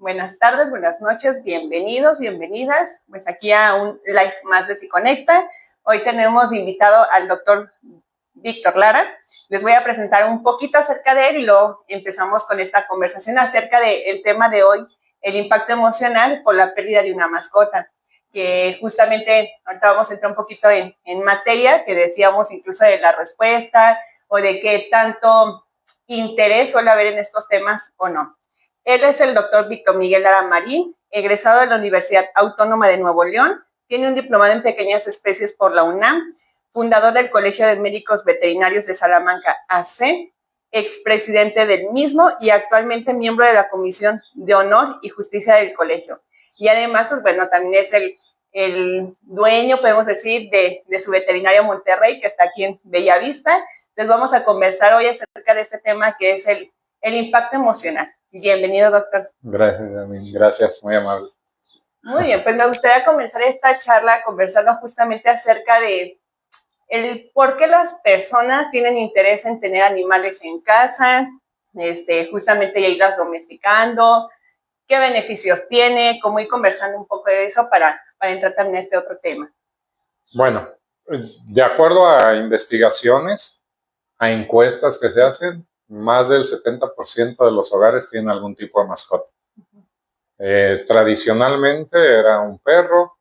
buenas tardes, buenas noches, bienvenidos, bienvenidas, pues aquí a un live más de Psiconecta. Hoy tenemos de invitado al doctor Víctor Lara. Les voy a presentar un poquito acerca de él y luego empezamos con esta conversación acerca del tema de hoy, el impacto emocional por la pérdida de una mascota, que justamente ahorita vamos a entrar un poquito en materia, que decíamos incluso de la respuesta o de qué tanto interés suele haber en estos temas o no. Él es el doctor Víctor Miguel Lara Marín, egresado de la Universidad Autónoma de Nuevo León, tiene un diplomado en pequeñas especies por la UNAM, fundador del Colegio de Médicos Veterinarios de Salamanca, AC, expresidente del mismo y actualmente miembro de la Comisión de Honor y Justicia del Colegio. Y además, pues bueno, también es el dueño, podemos decir, de su veterinario Monterrey, que está aquí en Bellavista. Les vamos a conversar hoy acerca de este tema que es el impacto emocional. Bienvenido, doctor. Gracias, Yasmin. Gracias, muy amable. Muy bien, pues me gustaría comenzar esta charla conversando justamente acerca de el por qué las personas tienen interés en tener animales en casa, justamente irlas domesticando, qué beneficios tiene, cómo ir conversando un poco de eso para entrar también a este otro tema. Bueno, de acuerdo a investigaciones, a encuestas que se hacen, más del 70% de los hogares tienen algún tipo de mascota. Tradicionalmente era un perro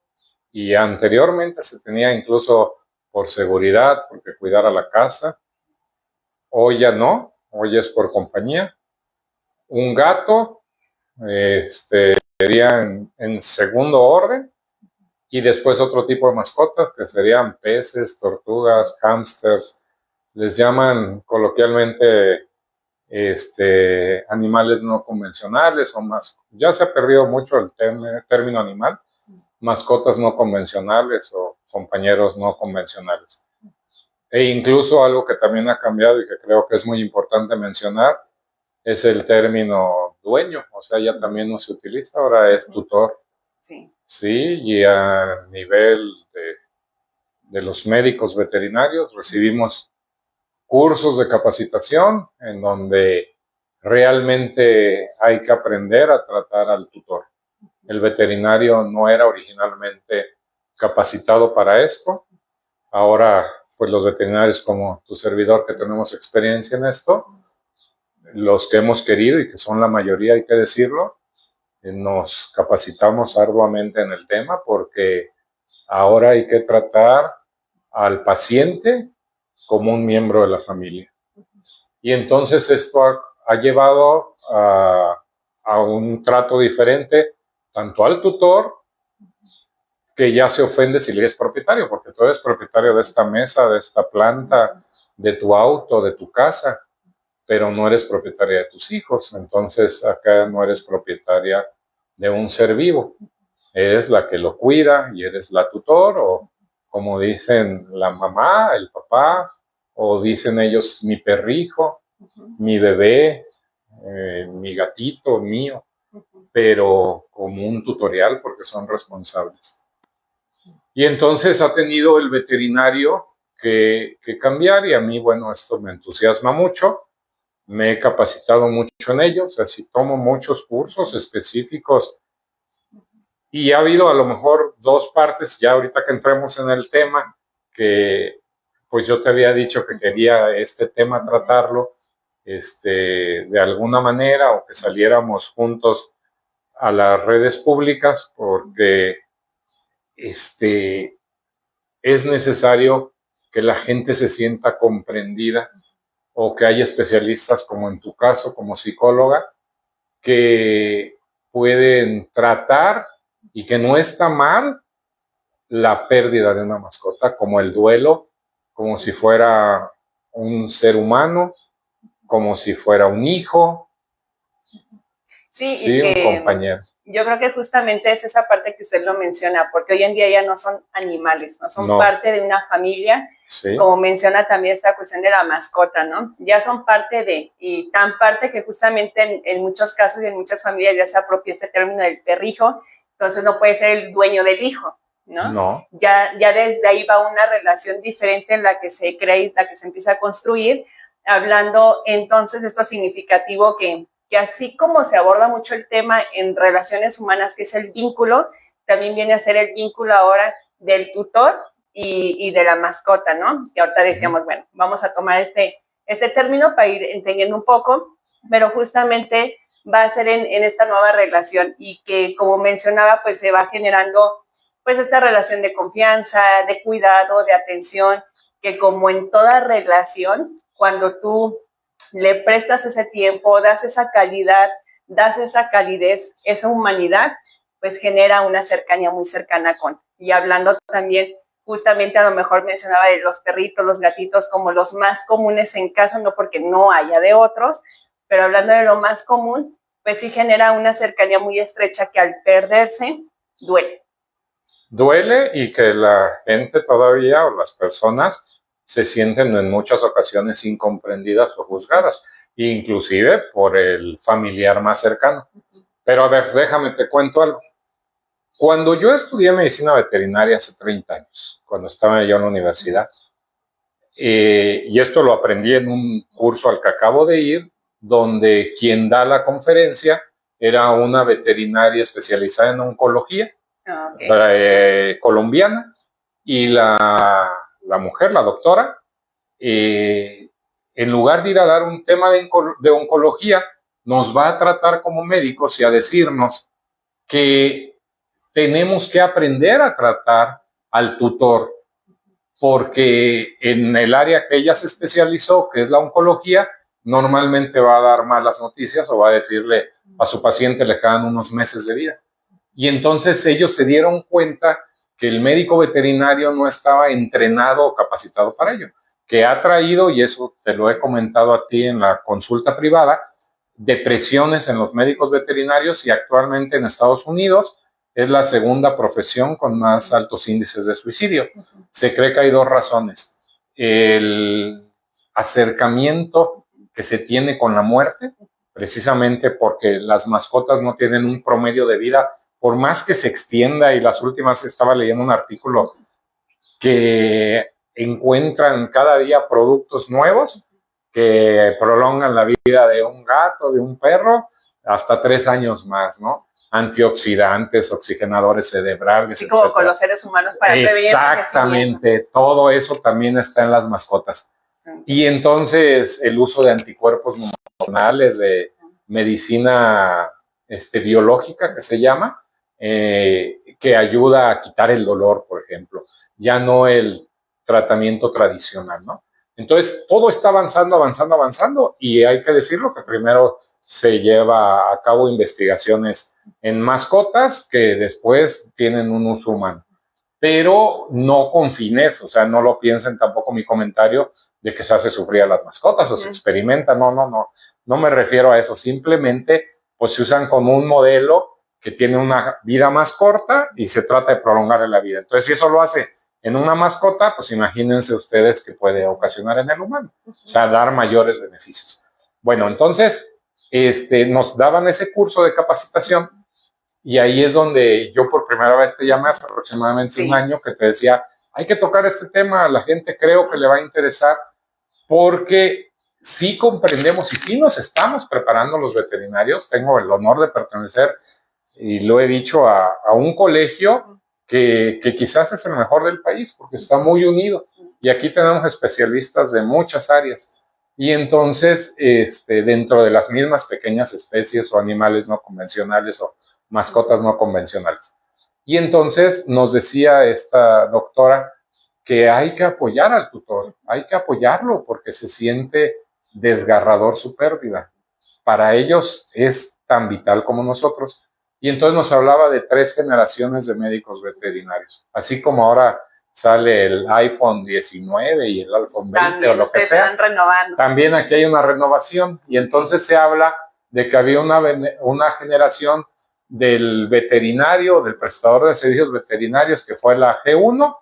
y anteriormente se tenía incluso por seguridad, porque cuidara la casa. Hoy ya no, hoy es por compañía. Un gato sería en segundo orden y después otro tipo de mascotas que serían peces, tortugas, hámsters. Les llaman coloquialmente animales no convencionales o más. Ya se ha perdido mucho el término animal, mascotas no convencionales o compañeros no convencionales. E incluso algo que también ha cambiado y que creo que es muy importante mencionar es el término dueño, o sea, ya también no se utiliza, ahora es tutor. Sí. Sí, y a nivel de los médicos veterinarios recibimos cursos de capacitación en donde realmente hay que aprender a tratar al tutor. El veterinario no era originalmente capacitado para esto. Ahora, pues los veterinarios como tu servidor que tenemos experiencia en esto, los que hemos querido y que son la mayoría, hay que decirlo, nos capacitamos arduamente en el tema porque ahora hay que tratar al paciente como un miembro de la familia. Y entonces esto ha llevado a un trato diferente tanto al tutor, que ya se ofende si le eres propietario, porque tú eres propietario de esta mesa, de esta planta, de tu auto, de tu casa, pero no eres propietaria de tus hijos. Entonces acá no eres propietaria de un ser vivo. Eres la que lo cuida y eres la tutor, o como dicen la mamá, el papá, o dicen ellos mi perrijo, mi bebé, mi gatito mío, pero como un tutorial porque son responsables. Y entonces ha tenido el veterinario que cambiar y a mí, bueno, esto me entusiasma mucho. Me he capacitado mucho en ello, o sea, sí tomo muchos cursos específicos y ha habido a lo mejor dos partes, ya ahorita que entremos en el tema, que pues yo te había dicho que quería este tema tratarlo de alguna manera o que saliéramos juntos a las redes públicas porque es necesario que la gente se sienta comprendida o que haya especialistas como en tu caso, como psicóloga, que pueden tratar y que no está mal la pérdida de una mascota, como el duelo, como si fuera un ser humano, como si fuera un hijo, sí, un compañero. Yo creo que justamente es esa parte que usted lo menciona, porque hoy en día ya no son animales, no son parte de una familia, sí. Como menciona también esta cuestión de la mascota, ¿no? Ya son parte de, y tan parte que justamente en muchos casos y en muchas familias ya se apropia este término del perrijo, entonces no puede ser el dueño del hijo, ¿no? No. Ya desde ahí va una relación diferente en la que se crea y la que se empieza a construir, hablando entonces esto significativo que que así como se aborda mucho el tema en relaciones humanas, que es el vínculo, también viene a ser el vínculo ahora del tutor y de la mascota, ¿no? Que ahorita decíamos, bueno, vamos a tomar este término para ir entendiendo un poco, pero justamente va a ser en esta nueva relación y que, como mencionaba, pues se va generando pues esta relación de confianza, de cuidado, de atención, que como en toda relación, cuando tú le prestas ese tiempo, das esa calidad, das esa calidez, esa humanidad, pues genera una cercanía muy cercana con. Y hablando también, justamente a lo mejor mencionaba de los perritos, los gatitos como los más comunes en casa, no porque no haya de otros, pero hablando de lo más común, pues sí genera una cercanía muy estrecha que al perderse duele. Duele y que la gente todavía o las personas se sienten en muchas ocasiones incomprendidas o juzgadas, inclusive por el familiar más cercano. Pero a ver, déjame te cuento algo. Cuando yo estudié medicina veterinaria hace 30 años, cuando estaba yo en la universidad, y esto lo aprendí en un curso al que acabo de ir, donde quien da la conferencia era una veterinaria especializada en oncología, colombiana, y la mujer, la doctora, en lugar de ir a dar un tema de oncología, nos va a tratar como médicos y a decirnos que tenemos que aprender a tratar al tutor, porque en el área que ella se especializó, que es la oncología, normalmente va a dar malas noticias o va a decirle a su paciente le quedan unos meses de vida. Y entonces ellos se dieron cuenta que el médico veterinario no estaba entrenado o capacitado para ello, que ha traído, y eso te lo he comentado a ti en la consulta privada, depresiones en los médicos veterinarios, y actualmente en Estados Unidos es la segunda profesión con más altos índices de suicidio. Se cree que hay dos razones: el acercamiento que se tiene con la muerte, precisamente porque las mascotas no tienen un promedio de vida, por más que se extienda, y las últimas estaba leyendo un artículo que encuentran cada día productos nuevos que prolongan la vida de un gato, de un perro, hasta 3 años más, ¿no? Antioxidantes, oxigenadores cerebrales, así como con los seres humanos para prevenir. Exactamente, todo eso también está en las mascotas. Y entonces el uso de anticuerpos monoclonales, de medicina biológica que se llama, que ayuda a quitar el dolor, por ejemplo, ya no el tratamiento tradicional, ¿no? Entonces todo está avanzando, avanzando, avanzando, y hay que decirlo que primero se lleva a cabo investigaciones en mascotas que después tienen un uso humano, pero no con fines, o sea, no lo piensen tampoco mi comentario de que se hace sufrir a las mascotas o se experimenta, no me refiero a eso, simplemente pues se usan como un modelo que tiene una vida más corta y se trata de prolongar la vida. Entonces, si eso lo hace en una mascota, pues imagínense ustedes que puede ocasionar en el humano, o sea, dar mayores beneficios. Bueno, entonces, nos daban ese curso de capacitación, y ahí es donde yo por primera vez te llamé hace aproximadamente un año, que te decía, hay que tocar este tema, a la gente creo que le va a interesar, porque sí comprendemos y sí nos estamos preparando los veterinarios. Tengo el honor de pertenecer, y lo he dicho, a un colegio que quizás es el mejor del país, porque está muy unido, y aquí tenemos especialistas de muchas áreas. Y entonces, dentro de las mismas pequeñas especies o animales no convencionales o mascotas no convencionales. Y entonces nos decía esta doctora que hay que apoyar al tutor, hay que apoyarlo porque se siente desgarrador su pérdida. Para ellos es tan vital como nosotros. Y entonces nos hablaba de 3 generaciones de médicos veterinarios. Así como ahora sale el iPhone 19 y el iPhone 20 también, o lo que sea. También aquí hay una renovación. Y entonces se habla de que había una generación del veterinario, del prestador de servicios veterinarios, que fue la G1,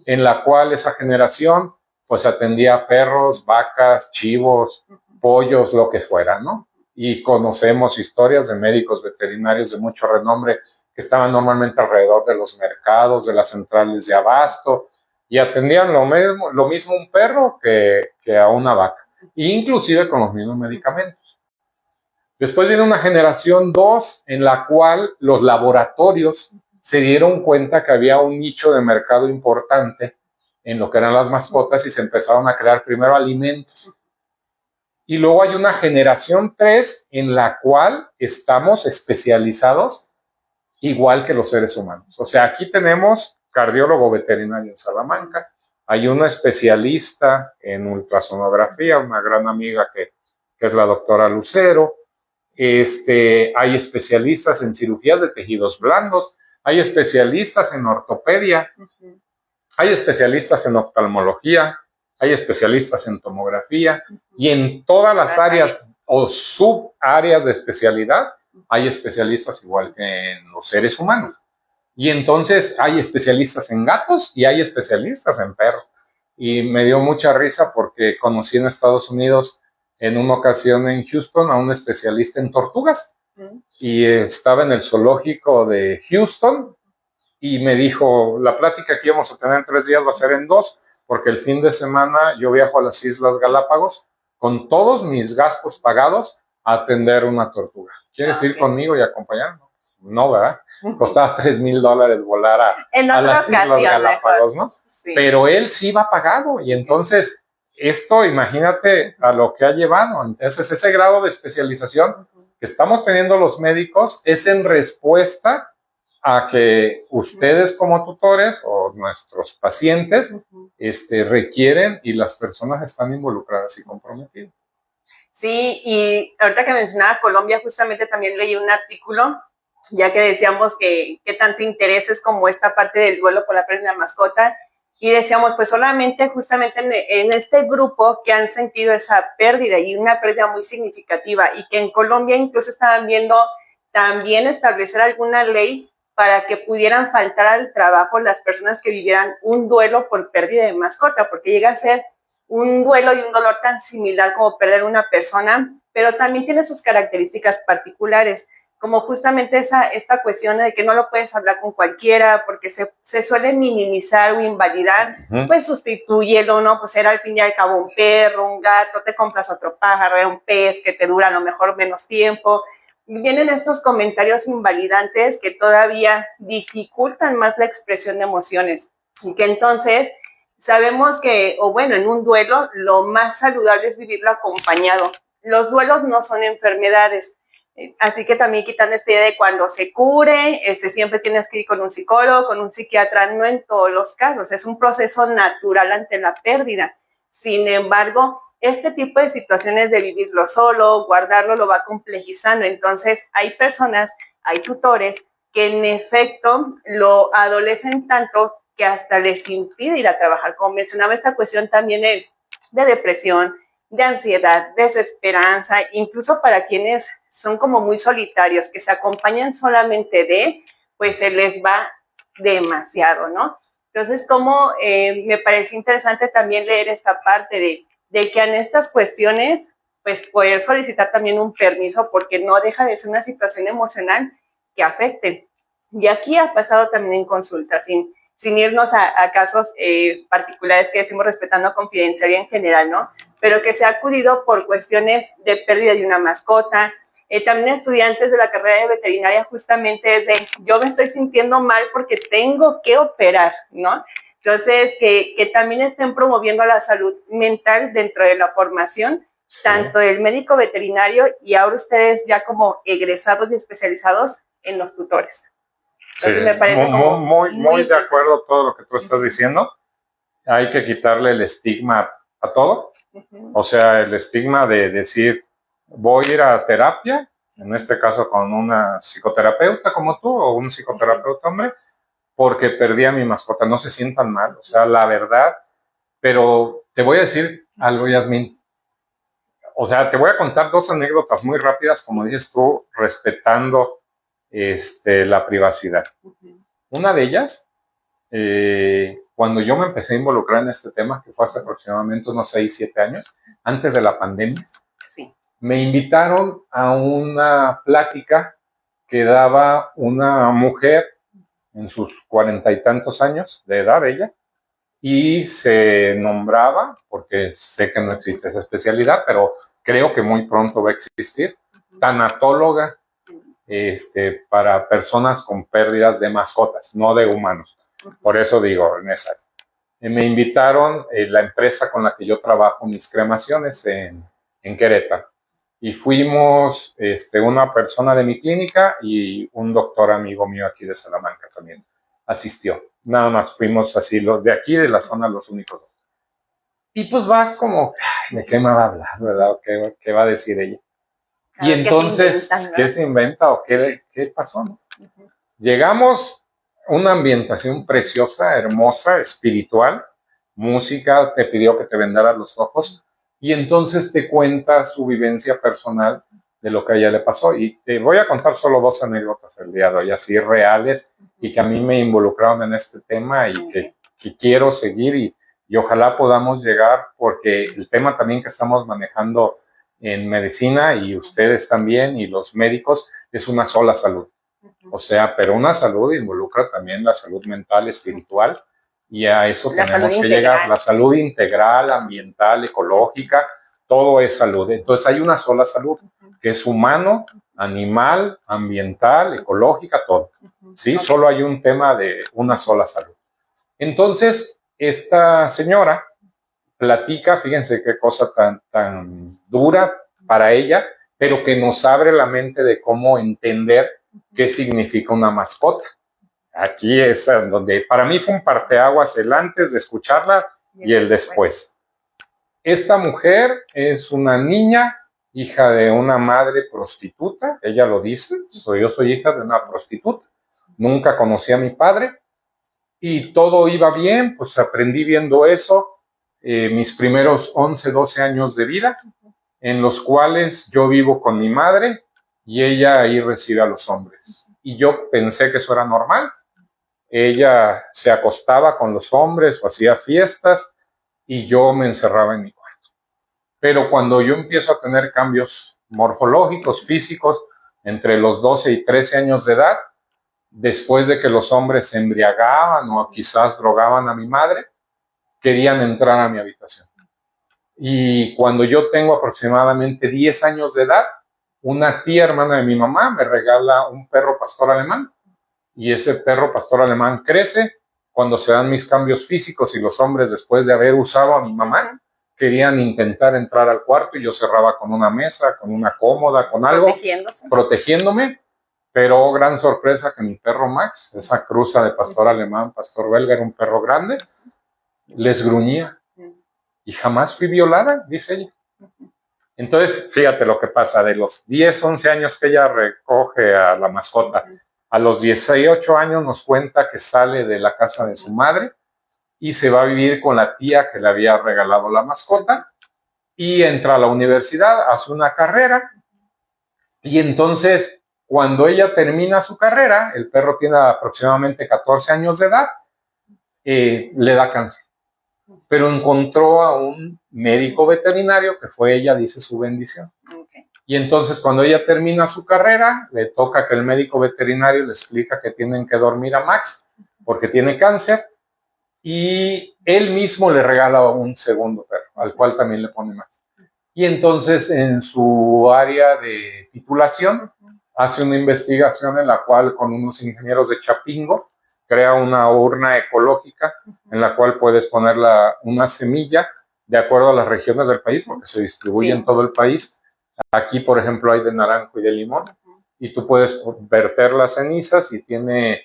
en la cual esa generación pues atendía perros, vacas, chivos, pollos, lo que fuera, ¿no? Y conocemos historias de médicos veterinarios de mucho renombre que estaban normalmente alrededor de los mercados, de las centrales de abasto, y atendían lo mismo un perro que a una vaca, inclusive con los mismos medicamentos. Después viene una generación 2 en la cual los laboratorios se dieron cuenta que había un nicho de mercado importante en lo que eran las mascotas y se empezaron a crear primero alimentos. Y luego hay una generación 3 en la cual estamos especializados igual que los seres humanos. O sea, aquí tenemos cardiólogo veterinario en Salamanca, hay una especialista en ultrasonografía, una gran amiga que es la doctora Lucero, hay especialistas en cirugías de tejidos blandos, hay especialistas en ortopedia, hay especialistas en oftalmología, hay especialistas en tomografía y en todas las áreas o subáreas de especialidad hay especialistas igual que en los seres humanos. Y entonces hay especialistas en gatos y hay especialistas en perros. Y me dio mucha risa porque conocí en Estados Unidos en una ocasión en Houston a un especialista en tortugas. Y estaba en el zoológico de Houston y me dijo, la plática que íbamos a tener en 3 días va a ser en 2, porque el fin de semana yo viajo a las Islas Galápagos con todos mis gastos pagados a atender una tortuga. ¿Quieres ir conmigo y acompañarme? No, ¿verdad? Costaba $3,000 volar a las Islas Galápagos, ¿no? Sí. Pero él sí va pagado y entonces esto, imagínate a lo que ha llevado. Entonces ese grado de especialización que estamos teniendo los médicos es en respuesta a que ustedes como tutores o nuestros pacientes requieren y las personas están involucradas y comprometidas. Sí, y ahorita que mencionaba Colombia, justamente también leí un artículo, ya que decíamos que tanto interés es como esta parte del duelo por la pérdida de mascota, y decíamos, pues solamente justamente en este grupo que han sentido esa pérdida y una pérdida muy significativa, y que en Colombia incluso estaban viendo también establecer alguna ley para que pudieran faltar al trabajo las personas que vivieran un duelo por pérdida de mascota, porque llega a ser un duelo y un dolor tan similar como perder una persona, pero también tiene sus características particulares, como justamente esta cuestión de que no lo puedes hablar con cualquiera porque se suele minimizar o invalidar, pues sustitúyelo, ¿no? Pues era al fin y al cabo un perro, un gato, te compras otro pájaro, un pez que te dura a lo mejor menos tiempo. Vienen estos comentarios invalidantes que todavía dificultan más la expresión de emociones y que entonces sabemos que, o bueno, en un duelo lo más saludable es vivirlo acompañado. Los duelos no son enfermedades, así que también quitando esta idea de cuando se cure, siempre tienes que ir con un psicólogo, con un psiquiatra, no en todos los casos, es un proceso natural ante la pérdida. Sin embargo, este tipo de situaciones de vivirlo solo, guardarlo, lo va complejizando. Entonces, hay personas, hay tutores que en efecto lo adolecen tanto que hasta les impide ir a trabajar. Como mencionaba, esta cuestión también de depresión, de ansiedad, desesperanza, incluso para quienes son como muy solitarios, que se acompañan solamente pues se les va demasiado, ¿no? Entonces, como me parece interesante también leer esta parte de que en estas cuestiones, pues poder solicitar también un permiso, porque no deja de ser una situación emocional que afecte. Y aquí ha pasado también en consulta, sin irnos a casos particulares que decimos respetando confidencialidad en general, ¿no? Pero que se ha acudido por cuestiones de pérdida de una mascota. También estudiantes de la carrera de veterinaria justamente es de, yo me estoy sintiendo mal porque tengo que operar, ¿no? Entonces, que también estén promoviendo la salud mental dentro de la formación, sí, tanto del médico veterinario y ahora ustedes ya como egresados y especializados en los tutores. Entonces, sí, me parece muy de acuerdo todo lo que tú estás diciendo. Hay que quitarle el estigma a todo. O sea, el estigma de decir, voy a ir a terapia, en este caso con una psicoterapeuta como tú o un psicoterapeuta hombre, porque perdí a mi mascota. No se sientan mal, o sea, la verdad. Pero te voy a decir algo, Yasmín. O sea, te voy a contar 2 anécdotas muy rápidas, como dices tú, respetando la privacidad. Una de ellas, cuando yo me empecé a involucrar en este tema, que fue hace aproximadamente unos 6, 7 años, antes de la pandemia, sí, me invitaron a una plática que daba una mujer en sus 40 y tantos años de edad, ella, y se nombraba, porque sé que no existe esa especialidad, pero creo que muy pronto va a existir, tanatóloga para personas con pérdidas de mascotas, no de humanos. Por eso digo, en esa. Me invitaron la empresa con la que yo trabajo mis cremaciones en Querétaro. Y fuimos una persona de mi clínica y un doctor amigo mío aquí de Salamanca también asistió. Nada más fuimos así, los de aquí de la zona, los únicos dos. Y pues vas como, ¿de qué me va a hablar, verdad? ¿Qué va a decir ella? Claro, y entonces, ¿qué se inventa o qué pasó? ¿No? Llegamos a una ambientación preciosa, hermosa, espiritual, música, te pidió que te vendaras los ojos y entonces te cuenta su vivencia personal de lo que a ella le pasó. Y te voy a contar solo 2 anécdotas el día de hoy, así reales, y que a mí me involucraron en este tema y que quiero seguir y ojalá podamos llegar, porque el tema también que estamos manejando en medicina y ustedes también y los médicos es una sola salud. O sea, pero una salud involucra también la salud mental, espiritual, y a eso tenemos que llegar. La salud integral, ambiental, ecológica, todo es salud. Entonces hay una sola salud, que es humano, animal, ambiental, ecológica, todo. ¿Sí? Solo hay un tema de una sola salud. Entonces, esta señora platica, fíjense qué cosa tan dura para ella, pero que nos abre la mente de cómo entender qué significa una mascota. Aquí es donde para mí fue un parteaguas el antes de escucharla y el después. Esta mujer es una niña, hija de una madre prostituta, ella lo dice, yo soy hija de una prostituta, nunca conocí a mi padre y todo iba bien, pues aprendí viendo eso, mis primeros 11, 12 años de vida, en los cuales yo vivo con mi madre y ella ahí recibe a los hombres. Y yo pensé que eso era normal. Ella se acostaba con los hombres o hacía fiestas y yo me encerraba en mi cuarto. Pero cuando yo empiezo a tener cambios morfológicos, físicos, entre los 12 y 13 años de edad, después de que los hombres se embriagaban o quizás drogaban a mi madre, querían entrar a mi habitación. Y cuando yo tengo aproximadamente 10 años de edad, una tía hermana de mi mamá me regala un perro pastor alemán. Y ese perro pastor alemán crece. Cuando se dan mis cambios físicos y los hombres, después de haber usado a mi mamá, querían intentar entrar al cuarto y yo cerraba con una mesa, con una cómoda, con algo, protegiéndome. Pero oh, gran sorpresa que mi perro Max, esa cruza de pastor alemán, pastor belga, era un perro grande, les gruñía. Y jamás fui violada, dice ella. Entonces, fíjate lo que pasa, de los 10, 11 años que ella recoge a la mascota, a los 18 años nos cuenta que sale de la casa de su madre y se va a vivir con la tía que le había regalado la mascota y entra a la universidad, hace una carrera y entonces cuando ella termina su carrera, el perro tiene aproximadamente 14 años de edad, le da cáncer. Pero encontró a un médico veterinario que fue, ella dice, su bendición. Y entonces cuando ella termina su carrera, le toca que el médico veterinario le explica que tienen que dormir a Max porque tiene cáncer y él mismo le regala un segundo perro, al cual también le pone Max. Y entonces en su área de titulación hace una investigación en la cual con unos ingenieros de Chapingo crea una urna ecológica en la cual puedes poner una semilla de acuerdo a las regiones del país, porque se distribuye en todo el país. Aquí, por ejemplo, hay de naranjo y de limón, y tú puedes verter las cenizas y tiene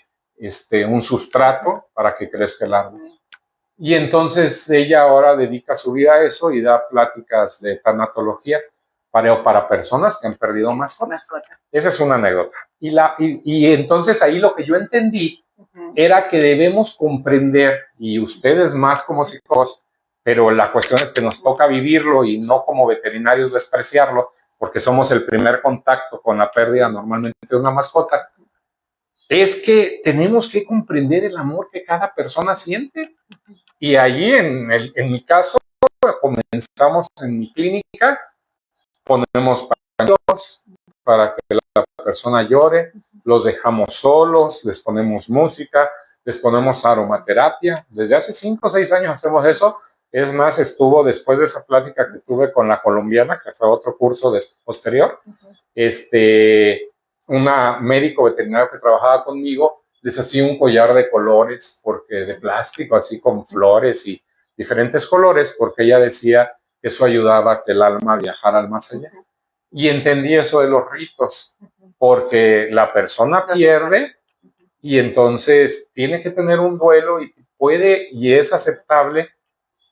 un sustrato para que crezca el árbol. Y entonces ella ahora dedica su vida a eso y da pláticas de tanatología para personas que han perdido mascotas. Esa es una anécdota. Y entonces ahí lo que yo entendí era que debemos comprender, y ustedes más como psicólogos, pero la cuestión es que nos toca vivirlo y no como veterinarios despreciarlo, porque somos el primer contacto con la pérdida normalmente de una mascota, es que tenemos que comprender el amor que cada persona siente. Y allí, en mi caso, comenzamos en mi clínica, ponemos pañuelos para que la persona llore, los dejamos solos, les ponemos música, les ponemos aromaterapia. Desde hace 5 o 6 años hacemos eso Es más, estuvo después de esa plática que tuve con la colombiana, que fue otro curso posterior, una médico veterinario que trabajaba conmigo, les hacía un collar de colores, porque de plástico, así con flores y diferentes colores, porque ella decía que eso ayudaba a que el alma viajara al más allá. Y entendí eso de los ritos, porque la persona pierde y entonces tiene que tener un duelo y puede y es aceptable,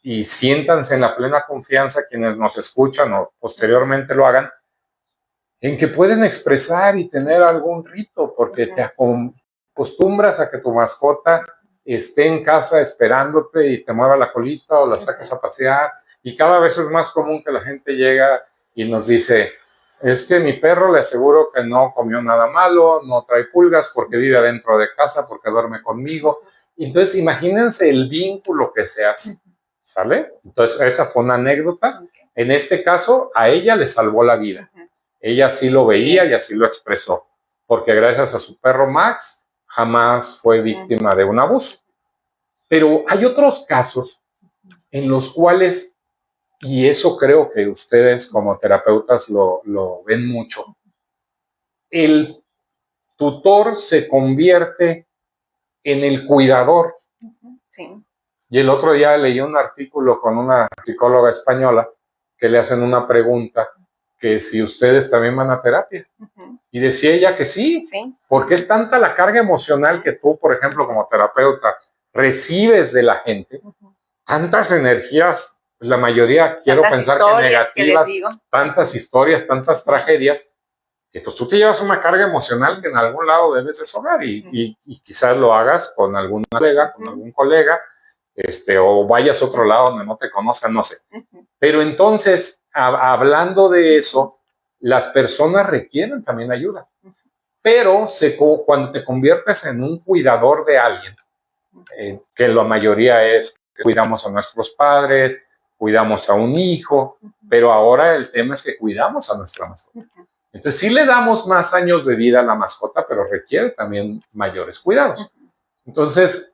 y siéntanse en la plena confianza quienes nos escuchan o posteriormente lo hagan, en que pueden expresar y tener algún rito, porque te acostumbras a que tu mascota esté en casa esperándote y te mueva la colita o la saques a pasear, y cada vez es más común que la gente llega y nos dice, es que mi perro le aseguro que no comió nada malo, no trae pulgas porque vive adentro de casa, porque duerme conmigo. Entonces imagínense el vínculo que se hace, ¿sale? Entonces esa fue una anécdota. En este caso a ella le salvó la vida. Ella así lo veía y así lo expresó, porque gracias a su perro Max jamás fue víctima de un abuso. Pero hay otros casos en los cuales, y eso creo que ustedes como terapeutas lo ven mucho, el tutor se convierte en el cuidador. Sí. Y el otro día leí un artículo con una psicóloga española que le hacen una pregunta, que si ustedes también van a terapia. Y decía ella que sí, porque es tanta la carga emocional que tú, por ejemplo, como terapeuta, recibes de la gente, tantas energías, la mayoría quiero pensar que negativas, tantas historias, tantas tragedias, que pues tú te llevas una carga emocional que en algún lado debes desahogar y quizás lo hagas con algún colega, con algún colega, o vayas a otro lado donde no te conozcan, no sé. Pero entonces, hablando de eso, las personas requieren también ayuda. Pero cuando te conviertes en un cuidador de alguien, que la mayoría es que cuidamos a nuestros padres, cuidamos a un hijo, pero ahora el tema es que cuidamos a nuestra mascota. Entonces sí le damos más años de vida a la mascota, pero requiere también mayores cuidados. Entonces,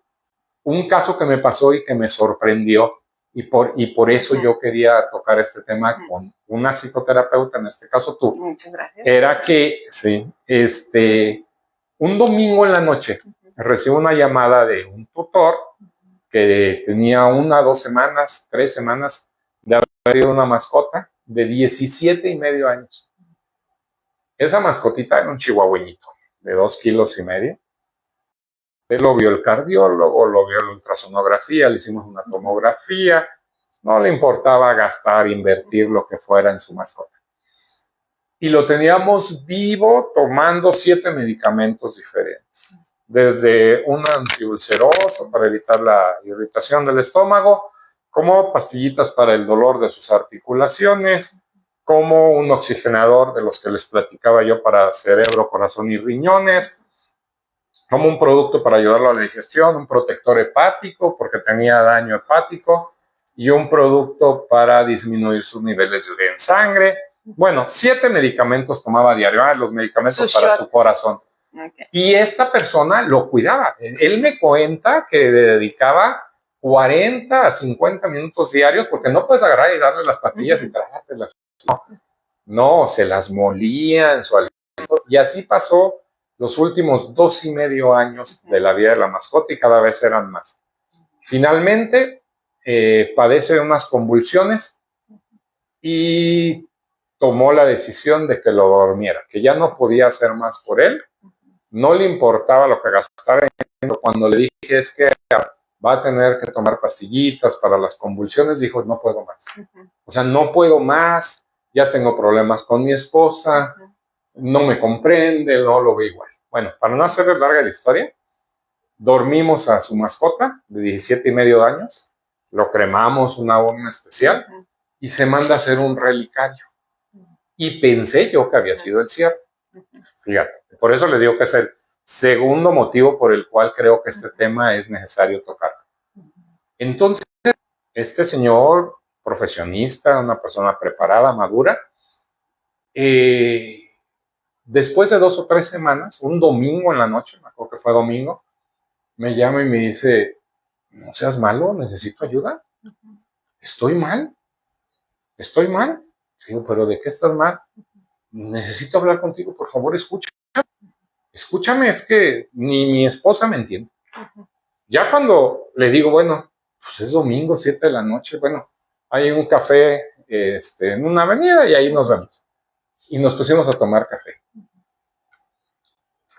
un caso que me pasó y que me sorprendió, y por eso yo quería tocar este tema con una psicoterapeuta, en este caso tú. Muchas gracias. Era que, sí, un domingo en la noche recibo una llamada de un tutor que tenía 1, 2 semanas, 3 semanas de haber tenido una mascota de 17,5 años. Esa mascotita era un chihuahueñito de 2,5 kilos. Él lo vio el cardiólogo, lo vio la ultrasonografía, le hicimos una tomografía, no le importaba gastar, invertir lo que fuera en su mascota. Y lo teníamos vivo tomando 7 medicamentos diferentes, desde un antiulceroso para evitar la irritación del estómago, como pastillitas para el dolor de sus articulaciones, como un oxigenador de los que les platicaba yo para cerebro, corazón y riñones, como un producto para ayudarlo a la digestión, un protector hepático porque tenía daño hepático y un producto para disminuir sus niveles de urea en sangre. Bueno, 7 medicamentos tomaba diario, los medicamentos para su corazón. Okay. Y esta persona lo cuidaba. Él me cuenta que le dedicaba 40 a 50 minutos diarios, porque no puedes agarrar y darle las pastillas y trágatelas. No, se las molía en su alimento. Y así pasó los últimos 2,5 años de la vida de la mascota y cada vez eran más. Finalmente, padece de unas convulsiones y tomó la decisión de que lo dormiera, que ya no podía hacer más por él, no le importaba lo que gastara. Cuando le dije es que va a tener que tomar pastillitas para las convulsiones, dijo, no puedo más. O sea, no puedo más, ya tengo problemas con mi esposa, no me comprende, no lo ve igual. Bueno, para no hacerle larga la historia, dormimos a su mascota de 17,5 años, lo cremamos una urna especial y se manda a hacer un relicario. Y pensé yo que había sido el cierre. Fíjate, por eso les digo que es el segundo motivo por el cual creo que este tema es necesario tocar. Entonces, este señor profesionista, una persona preparada, madura, después de 2 o 3 semanas, un domingo en la noche, me acuerdo que fue domingo, me llama y me dice, no seas malo, necesito ayuda. ¿estoy mal? ¿Estoy mal? Digo, ¿pero de qué estás mal? Necesito hablar contigo, por favor, escúchame, es que ni mi esposa me entiende. Ya cuando le digo, bueno, pues es domingo, 7 de la noche, bueno, hay un café en una avenida y ahí nos vemos. Y nos pusimos a tomar café.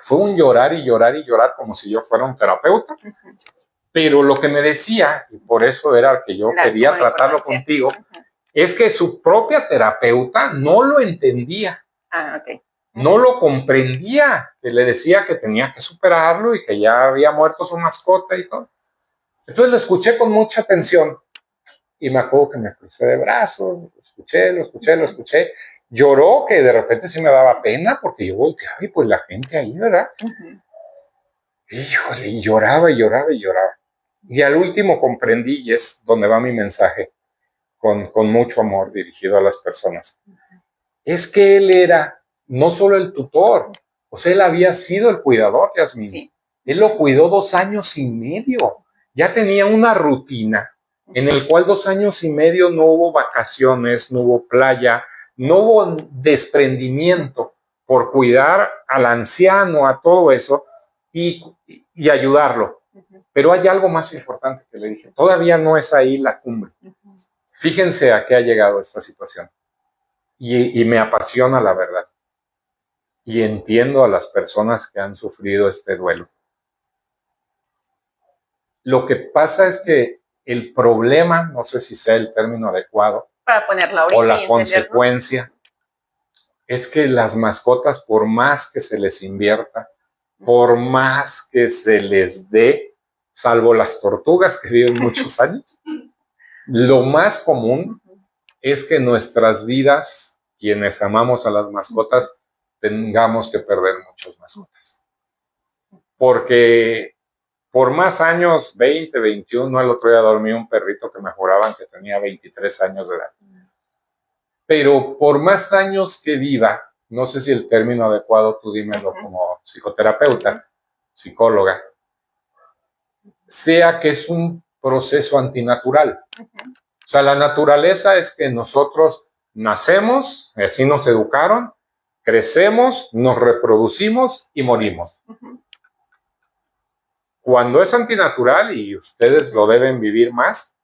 Fue un llorar y llorar y llorar como si yo fuera un terapeuta, pero lo que me decía, y por eso era que yo quería tratarlo contigo, es que su propia terapeuta no lo entendía. Ok. No lo comprendía, que le decía que tenía que superarlo y que ya había muerto su mascota y todo. Entonces lo escuché con mucha atención y me acuerdo que me crucé de brazos, lo escuché. Lloró, que de repente sí me daba pena porque yo volteaba y pues la gente ahí, ¿verdad? Híjole, y lloraba y lloraba y lloraba. Y al último comprendí, y es donde va mi mensaje, con mucho amor dirigido a las personas. Es que él era no solo el tutor, o sea, él había sido el cuidador, Yasmín. Sí. Él lo cuidó 2 años y medio. Ya tenía una rutina en el cual 2 años y medio no hubo vacaciones, no hubo playa, no hubo desprendimiento por cuidar al anciano, a todo eso, y ayudarlo. Pero hay algo más importante que le dije. Todavía no es ahí la cumbre. Fíjense a qué ha llegado esta situación. Y me apasiona la verdad. Y entiendo a las personas que han sufrido este duelo. Lo que pasa es que el problema, no sé si sea el término adecuado, para ponerlo ahorita, o la consecuencia, es que las mascotas, por más que se les invierta, por más que se les dé, salvo las tortugas que viven muchos años, lo más común es que nuestras vidas, quienes amamos a las mascotas, tengamos que perder muchas mascotas. Porque por más años, 20, 21, el otro día dormí un perrito que me juraban que tenía 23 años de edad. Pero por más años que viva, no sé si el término adecuado, tú dímelo como psicoterapeuta, psicóloga, sea que es un proceso antinatural. O sea, la naturaleza es que nosotros nacemos, así nos educaron, crecemos, nos reproducimos y morimos. Cuando es antinatural, y ustedes lo deben vivir más,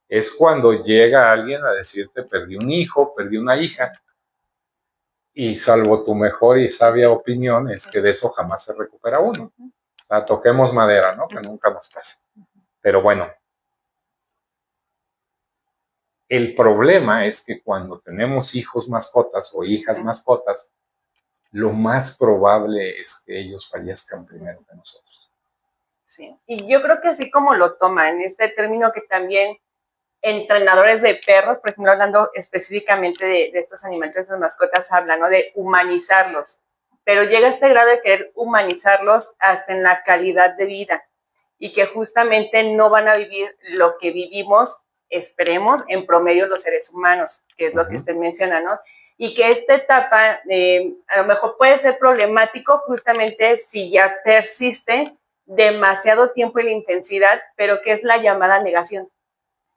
es cuando llega alguien a decirte, perdí un hijo, perdí una hija, y salvo tu mejor y sabia opinión, es que de eso jamás se recupera uno. O sea, toquemos madera, ¿no? Que nunca nos pase. Pero bueno, el problema es que cuando tenemos hijos mascotas o hijas mascotas, lo más probable es que ellos fallezcan primero que nosotros. Sí, y yo creo que así como lo toma en este término que también entrenadores de perros, por ejemplo, hablando específicamente de estos animales, de estas mascotas, hablan, ¿no?, de humanizarlos, pero llega a este grado de querer humanizarlos hasta en la calidad de vida y que justamente no van a vivir lo que vivimos, esperemos, en promedio los seres humanos, que es lo que usted menciona, ¿no? Y que esta etapa a lo mejor puede ser problemático justamente si ya persiste demasiado tiempo y la intensidad, pero que es la llamada negación.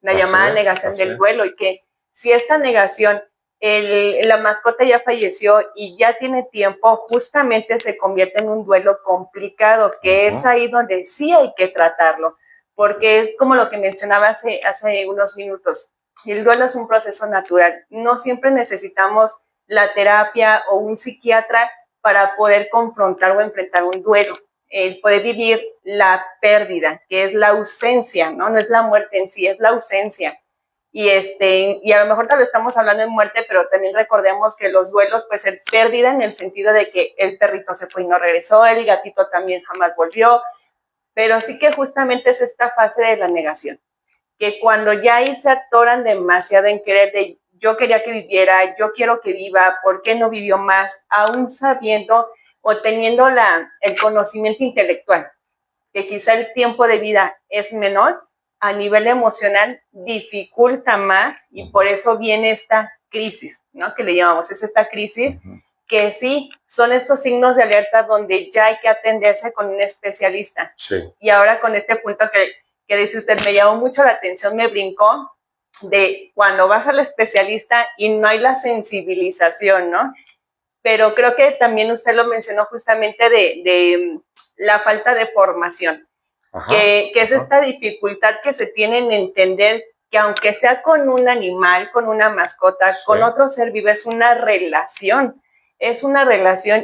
La llamada negación del duelo, y que si esta negación, la mascota ya falleció y ya tiene tiempo, justamente se convierte en un duelo complicado, que es ahí donde sí hay que tratarlo, porque es como lo que mencionaba hace unos minutos, el duelo es un proceso natural, no siempre necesitamos la terapia o un psiquiatra para poder confrontar o enfrentar un duelo. El poder vivir la pérdida, que es la ausencia, ¿no? No es la muerte en sí, es la ausencia. Y a lo mejor tal vez estamos hablando de muerte, pero también recordemos que los duelos pueden ser pérdida en el sentido de que el perrito se fue y no regresó, el gatito también jamás volvió, pero sí que justamente es esta fase de la negación, que cuando ya ahí se atoran demasiado en querer de yo quería que viviera, yo quiero que viva, ¿por qué no vivió más? Aún sabiendo o teniendo el conocimiento intelectual, que quizá el tiempo de vida es menor, a nivel emocional dificulta más y por eso viene esta crisis, ¿no? Que le llamamos, es esta crisis que sí, son estos signos de alerta donde ya hay que atenderse con un especialista. Sí. Y ahora con este punto que dice usted, me llamó mucho la atención, me brincó, de cuando vas al especialista y no hay la sensibilización, ¿no? Pero creo que también usted lo mencionó justamente de la falta de formación, que es esta dificultad que se tiene en entender que aunque sea con un animal, con una mascota, con otro ser vivo, es una relación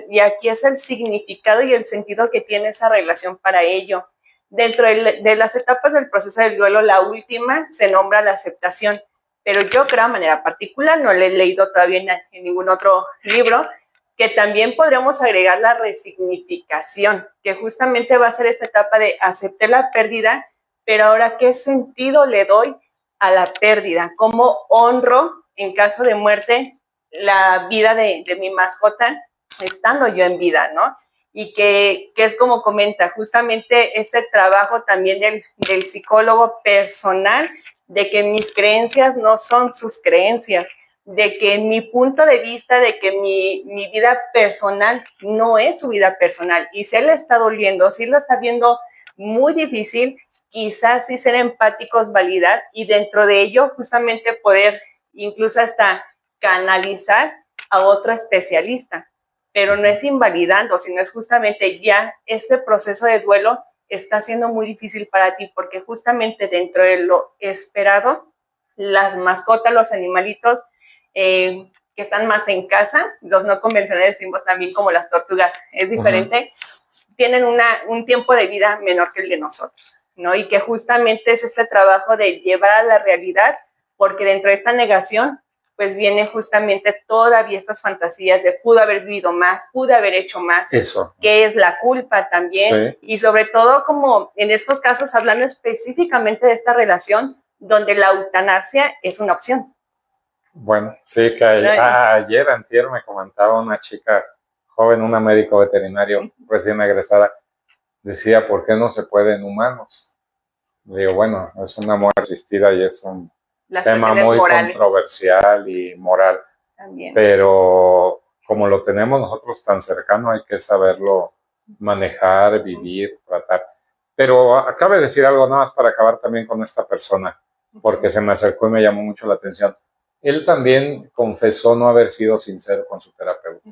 y aquí es el significado y el sentido que tiene esa relación para ello. Dentro de las etapas del proceso del duelo, la última se nombra la aceptación, pero yo creo de manera particular, no le he leído todavía en ningún otro libro, que también podríamos agregar la resignificación, que justamente va a ser esta etapa de acepté la pérdida, pero ahora, ¿qué sentido le doy a la pérdida? ¿Cómo honro, en caso de muerte, la vida de mi mascota, estando yo en vida, ¿no? Y que es como comenta, justamente este trabajo también del psicólogo personal, de que mis creencias no son sus creencias, de que mi punto de vista, de que mi vida personal no es su vida personal. Y si él le está doliendo, si lo está viendo muy difícil, quizás sí ser empáticos, validar y dentro de ello justamente poder incluso hasta canalizar a otro especialista. Pero no es invalidando, sino es justamente ya este proceso de duelo está siendo muy difícil para ti porque justamente dentro de lo esperado, las mascotas, los animalitos, que están más en casa, los no convencionales decimos también como las tortugas, es diferente, tienen un tiempo de vida menor que el de nosotros, ¿no? Y que justamente es este trabajo de llevar a la realidad, porque dentro de esta negación, pues viene justamente todavía estas fantasías de pude haber vivido más, pude haber hecho más, que es la culpa también, y sobre todo como en estos casos hablando específicamente de esta relación donde la eutanasia es una opción. Bueno, sí, que ayer, antier, me comentaba una chica joven, una médico veterinario recién egresada, decía, ¿por qué no se puede en humanos? Digo, bueno, es una muerte asistida y es un tema muy controversial y moral. También. Pero como lo tenemos nosotros tan cercano, hay que saberlo manejar, vivir, tratar. Pero acabe de decir algo nada más para acabar también con esta persona, porque se me acercó y me llamó mucho la atención. Él también confesó no haber sido sincero con su terapeuta.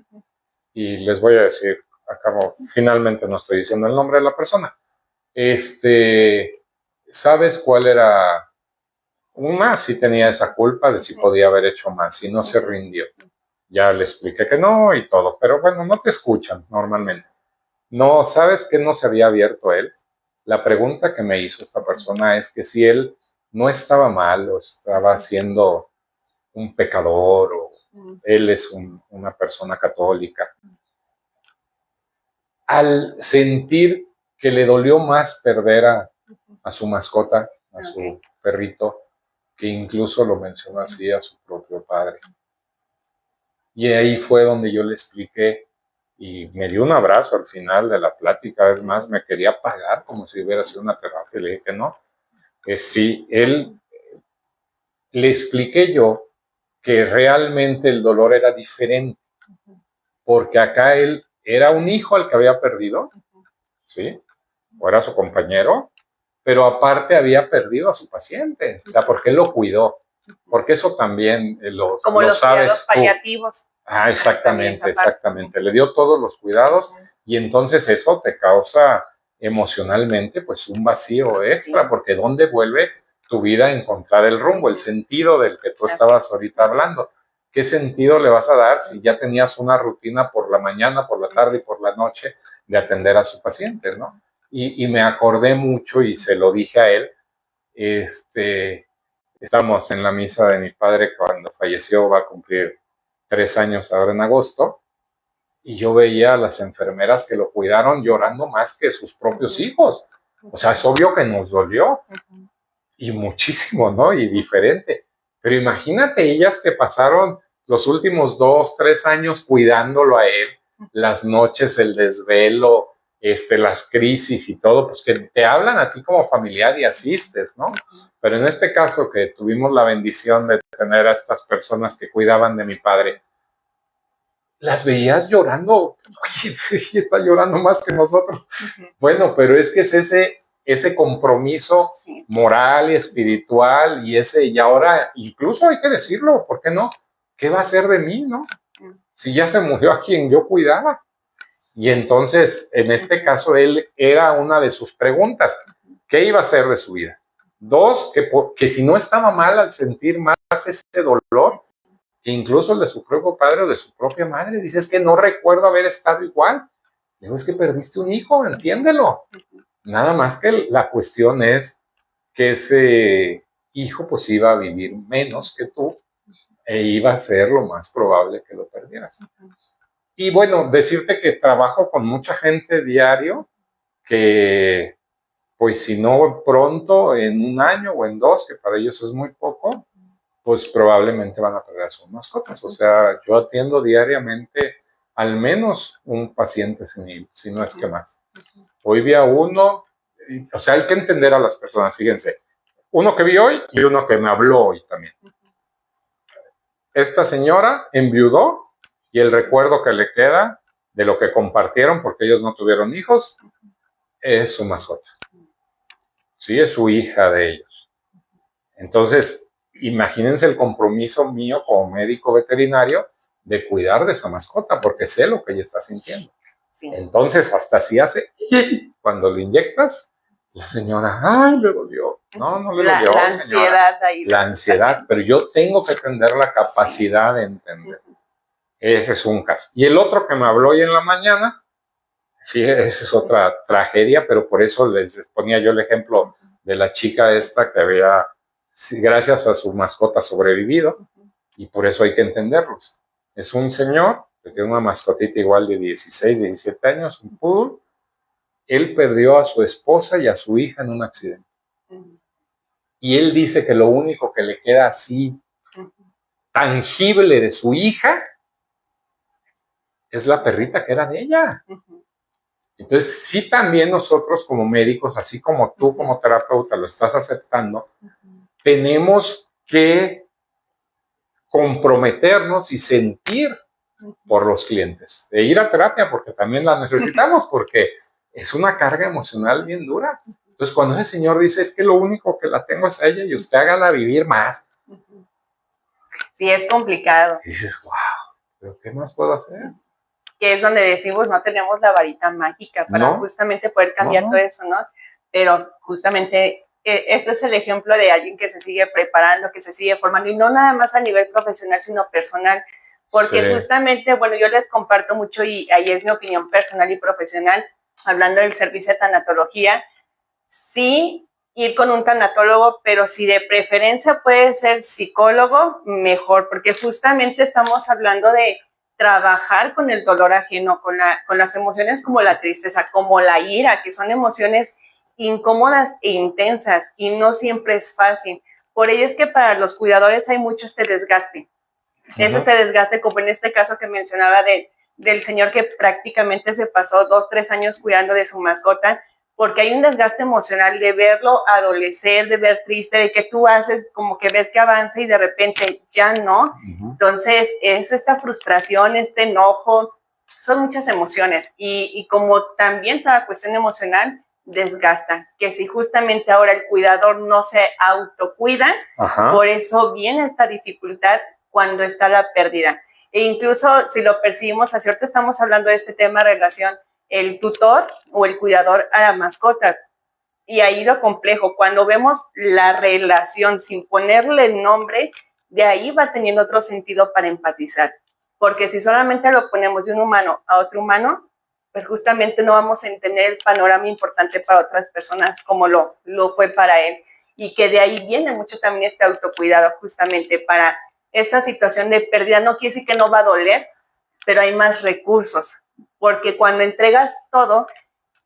Y les voy a decir, acabo, finalmente no estoy diciendo el nombre de la persona. ¿Sabes cuál era? Una, sí tenía esa culpa de si podía haber hecho más, y no se rindió. Ya le expliqué que no y todo, pero bueno, no te escuchan normalmente. No, ¿sabes qué no se había abierto él? La pregunta que me hizo esta persona es que si él no estaba mal o estaba siendo un pecador o él es una persona católica. Al sentir que le dolió más perder a su mascota, a su perrito, que incluso lo mencionó así a su propio padre. Y ahí fue donde yo le expliqué y me dio un abrazo al final de la plática. Es más, me quería pagar como si hubiera sido una terapia. Le dije que no. Sí, le expliqué yo que realmente el dolor era diferente, porque acá él era un hijo al que había perdido, ¿sí? O era su compañero, pero aparte había perdido a su paciente, o sea, porque él lo cuidó, porque eso también lo sabes tú. Paliativos. Ah, exactamente, exactamente. Le dio todos los cuidados y entonces eso te causa emocionalmente pues un vacío extra, porque ¿dónde vuelve tu vida a encontrar el rumbo, el sentido del que tú estabas ahorita hablando? ¿Qué sentido le vas a dar si ya tenías una rutina por la mañana, por la tarde y por la noche de atender a su paciente, ¿no? Y me acordé mucho y se lo dije a él. Estamos en la misa de mi padre cuando falleció, va a cumplir 3 años ahora en agosto, y yo veía a las enfermeras que lo cuidaron llorando más que sus propios hijos. O sea, es obvio que nos dolió, y muchísimo, ¿no? Y diferente. Pero imagínate ellas que pasaron los últimos 2, 3 años cuidándolo a él, las noches, el desvelo, las crisis y todo, pues que te hablan a ti como familiar y asistes, ¿no? Pero en este caso que tuvimos la bendición de tener a estas personas que cuidaban de mi padre, las veías llorando, y está llorando más que nosotros. Bueno, pero es que es ese ese compromiso Sí. moral y espiritual y ahora incluso hay que decirlo, ¿por qué no? ¿Qué va a hacer de mí, no? Si ya se murió a quien yo cuidaba. Y entonces, en este caso, él era una de sus preguntas. ¿Qué iba a hacer de su vida? Dos, que si no estaba mal al sentir más ese dolor, que incluso el de su propio padre o de su propia madre, dice, es que no recuerdo haber estado igual. Digo, es que perdiste un hijo, entiéndelo. Nada más que la cuestión es que ese hijo pues iba a vivir menos que tú e iba a ser lo más probable que lo perdieras. Y bueno, decirte que trabajo con mucha gente diario que, pues si no pronto, en un año o en dos, que para ellos es muy poco, pues probablemente van a perder a sus mascotas. O sea, yo atiendo diariamente al menos un paciente senil, si no es que más. Hoy vi a uno, o sea, hay que entender a las personas, fíjense, uno que vi hoy y uno que me habló hoy también. Esta señora enviudó y el recuerdo que le queda de lo que compartieron, porque ellos no tuvieron hijos, es su mascota. Sí, es su hija de ellos. Entonces, imagínense el compromiso mío como médico veterinario de cuidar de esa mascota, porque sé lo que ella está sintiendo. Sí. Entonces, hasta si hace, cuando lo inyectas, la señora, ay, le dolió. No, no le dolió, la ansiedad señora. ahí. La ansiedad, pero yo tengo que tener la capacidad de entender. Ese es un caso. Y el otro que me habló hoy en la mañana, fíjate, esa es otra tragedia, pero por eso les ponía yo el ejemplo de la chica esta que había, gracias a su mascota, sobrevivido, y por eso hay que entenderlos. Es un señor que tiene una mascotita igual de 16, 17 años, un poodle. Él perdió a su esposa y a su hija en un accidente. Y él dice que lo único que le queda así tangible de su hija es la perrita que era de ella. Entonces, sí también nosotros como médicos, así como tú como terapeuta lo estás aceptando, tenemos que comprometernos y sentir por los clientes, de ir a terapia porque también la necesitamos, porque es una carga emocional bien dura. Entonces, cuando ese señor dice, es que lo único que la tengo es a ella y usted hágala vivir más. Sí, es complicado. Y dices, wow, ¿pero qué más puedo hacer? Que es donde decimos, no tenemos la varita mágica para justamente poder cambiar todo eso, ¿no? Pero justamente este es el ejemplo de alguien que se sigue preparando, que se sigue formando, y no nada más a nivel profesional, sino personal, porque justamente, bueno, yo les comparto mucho, y ahí es mi opinión personal y profesional, hablando del servicio de tanatología, sí ir con un tanatólogo, pero si de preferencia puede ser psicólogo, mejor, porque justamente estamos hablando de trabajar con el dolor ajeno, con las emociones como la tristeza, como la ira, que son emociones incómodas e intensas, y no siempre es fácil. Por ello es que para los cuidadores hay mucho este desgaste. Es este desgaste, como en este caso que mencionaba del señor que prácticamente se pasó 2, 3 años cuidando de su mascota, porque hay un desgaste emocional de verlo adolecer, de ver triste, de que tú haces como que ves que avanza y de repente ya no. Entonces, es esta frustración, este enojo, son muchas emociones. Y como también toda cuestión emocional desgasta, que si justamente ahora el cuidador no se autocuida, por eso viene esta dificultad cuando está la pérdida. E incluso si lo percibimos así, ahorita estamos hablando de este tema de relación, el tutor o el cuidador a la mascota. Y ahí lo complejo, cuando vemos la relación sin ponerle nombre, de ahí va teniendo otro sentido para empatizar. Porque si solamente lo ponemos de un humano a otro humano, pues justamente no vamos a entender el panorama importante para otras personas como lo fue para él. Y que de ahí viene mucho también este autocuidado, justamente para esta situación de pérdida. No quiere decir que no va a doler, pero hay más recursos, porque cuando entregas todo,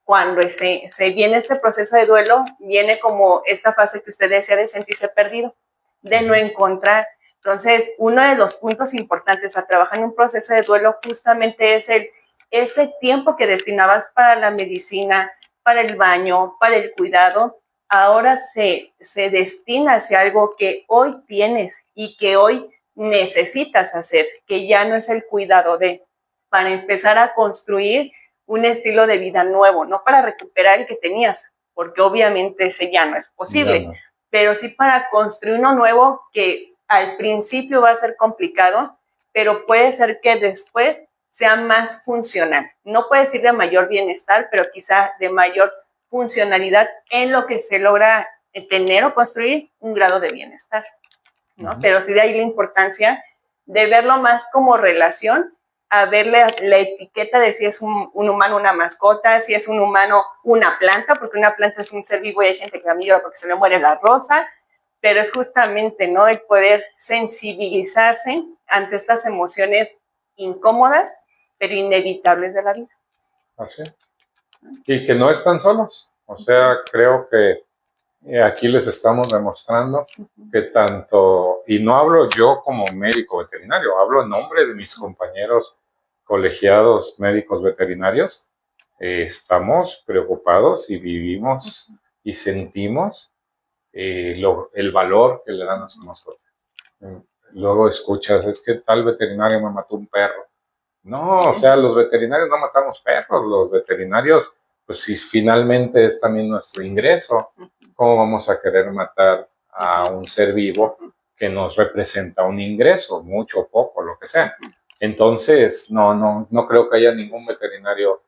cuando se viene este proceso de duelo, viene como esta fase que usted decía de sentirse perdido, de no encontrar. Entonces, uno de los puntos importantes a trabajar en un proceso de duelo justamente es ese tiempo que destinabas para la medicina, para el baño, para el cuidado, ahora se destina hacia algo que hoy tienes y que hoy necesitas hacer, que ya no es el cuidado para empezar a construir un estilo de vida nuevo, no para recuperar el que tenías, porque obviamente ese ya no es posible, no. pero sí para construir uno nuevo que al principio va a ser complicado, pero puede ser que después sea más funcional. No puede decir de mayor bienestar, pero quizá de mayor funcionalidad en lo que se logra tener o construir un grado de bienestar, ¿no? Pero sí de ahí la importancia de verlo más como relación, a ver la etiqueta de si es un humano una mascota, si es un humano una planta, porque una planta es un ser vivo y hay gente que la mira porque se le muere la rosa, pero es justamente, ¿no?, el poder sensibilizarse ante estas emociones incómodas, pero inevitables de la vida. Así. Y que no están solos. O sea, creo que aquí les estamos demostrando que tanto, y no hablo yo como médico veterinario, hablo en nombre de mis compañeros colegiados médicos veterinarios, estamos preocupados y vivimos y sentimos el valor que le dan a su mascota. Luego escuchas, es que tal veterinario me mató un perro. No, o sea, los veterinarios no matamos perros, los veterinarios, pues si finalmente es también nuestro ingreso, ¿cómo vamos a querer matar a un ser vivo que nos representa un ingreso, mucho o poco, lo que sea? Entonces, no creo que haya ningún veterinario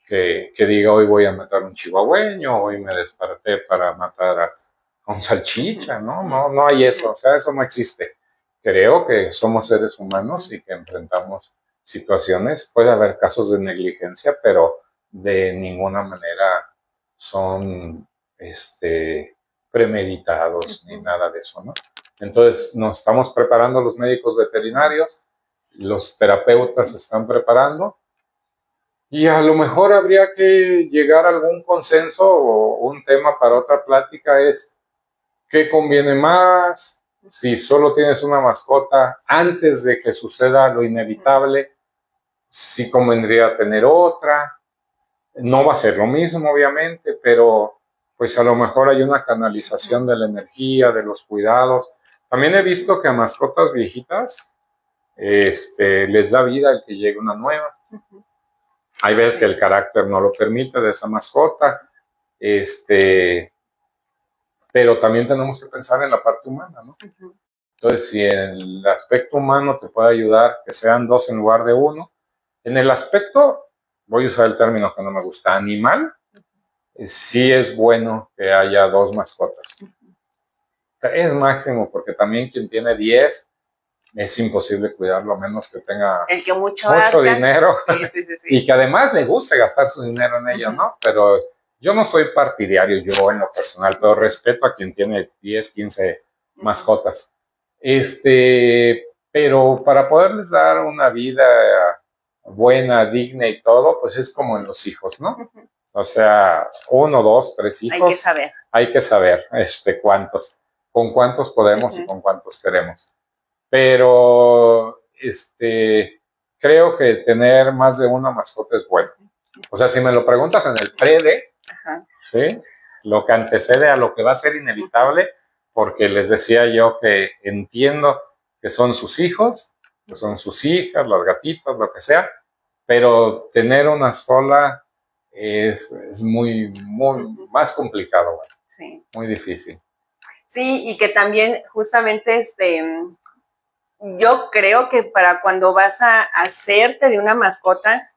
que diga hoy voy a matar un chihuahueño, hoy me desperté para matar a un salchicha, no hay eso, o sea, eso no existe. Creo que somos seres humanos y que enfrentamos situaciones, puede haber casos de negligencia, pero de ninguna manera son premeditados ni nada de eso, ¿no? Entonces nos estamos preparando los médicos veterinarios, los terapeutas se están preparando y a lo mejor habría que llegar a algún consenso o un tema para otra plática es ¿qué conviene más? Si solo tienes una mascota antes de que suceda lo inevitable, sí convendría tener otra. No va a ser lo mismo, obviamente, pero pues a lo mejor hay una canalización de la energía, de los cuidados. También he visto que a mascotas viejitas les da vida el que llegue una nueva. Hay veces que el carácter no lo permite de esa mascota, pero también tenemos que pensar en la parte humana, ¿no? Entonces, si en el aspecto humano te puede ayudar que sean dos en lugar de uno, en el aspecto, voy a usar el término que no me gusta, animal, sí es bueno que haya dos mascotas. 3 máximo, porque también quien tiene 10 es imposible cuidarlo a menos que tenga el que mucho dinero sí. y que además le guste gastar su dinero en ello, ¿no? Pero yo no soy partidario, yo en lo personal, pero respeto a quien tiene 10, 15 mascotas. Pero para poderles dar una vida buena, digna y todo, pues es como en los hijos, ¿no? O sea, 1, 2, 3 hijos. Hay que saber. Hay que saber cuántos, con cuántos podemos y con cuántos queremos. Pero creo que tener más de una mascota es bueno. O sea, si me lo preguntas en el prede, ¿sí?, lo que antecede a lo que va a ser inevitable, porque les decía yo que entiendo que son sus hijos, que son sus hijas, las gatitas, lo que sea, pero tener una sola es muy más complicado, bueno, sí, muy difícil. Sí, y que también justamente yo creo que para cuando vas a hacerte de una mascota,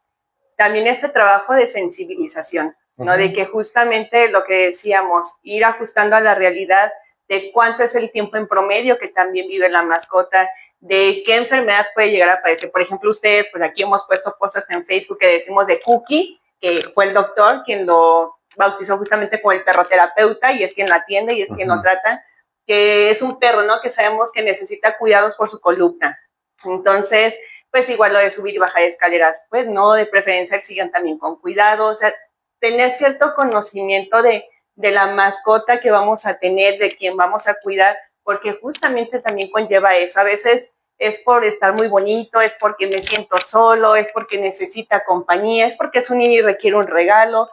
también este trabajo de sensibilización, ¿no? De que justamente lo que decíamos, ir ajustando a la realidad de cuánto es el tiempo en promedio que también vive la mascota, de qué enfermedades puede llegar a aparecer. Por ejemplo, ustedes, pues aquí hemos puesto cosas en Facebook que decimos de Cookie, que fue el doctor quien lo bautizó justamente como el perroterapeuta y es quien la atiende y es quien lo trata, que es un perro, ¿no?, que sabemos que necesita cuidados por su columna. Entonces, pues igual lo de subir y bajar escaleras, pues no, de preferencia que sigan también con cuidado, o sea, tener cierto conocimiento de la mascota que vamos a tener, de quien vamos a cuidar, porque justamente también conlleva eso. A veces es por estar muy bonito, es porque me siento solo, es porque necesita compañía, es porque es un niño y requiere un regalo,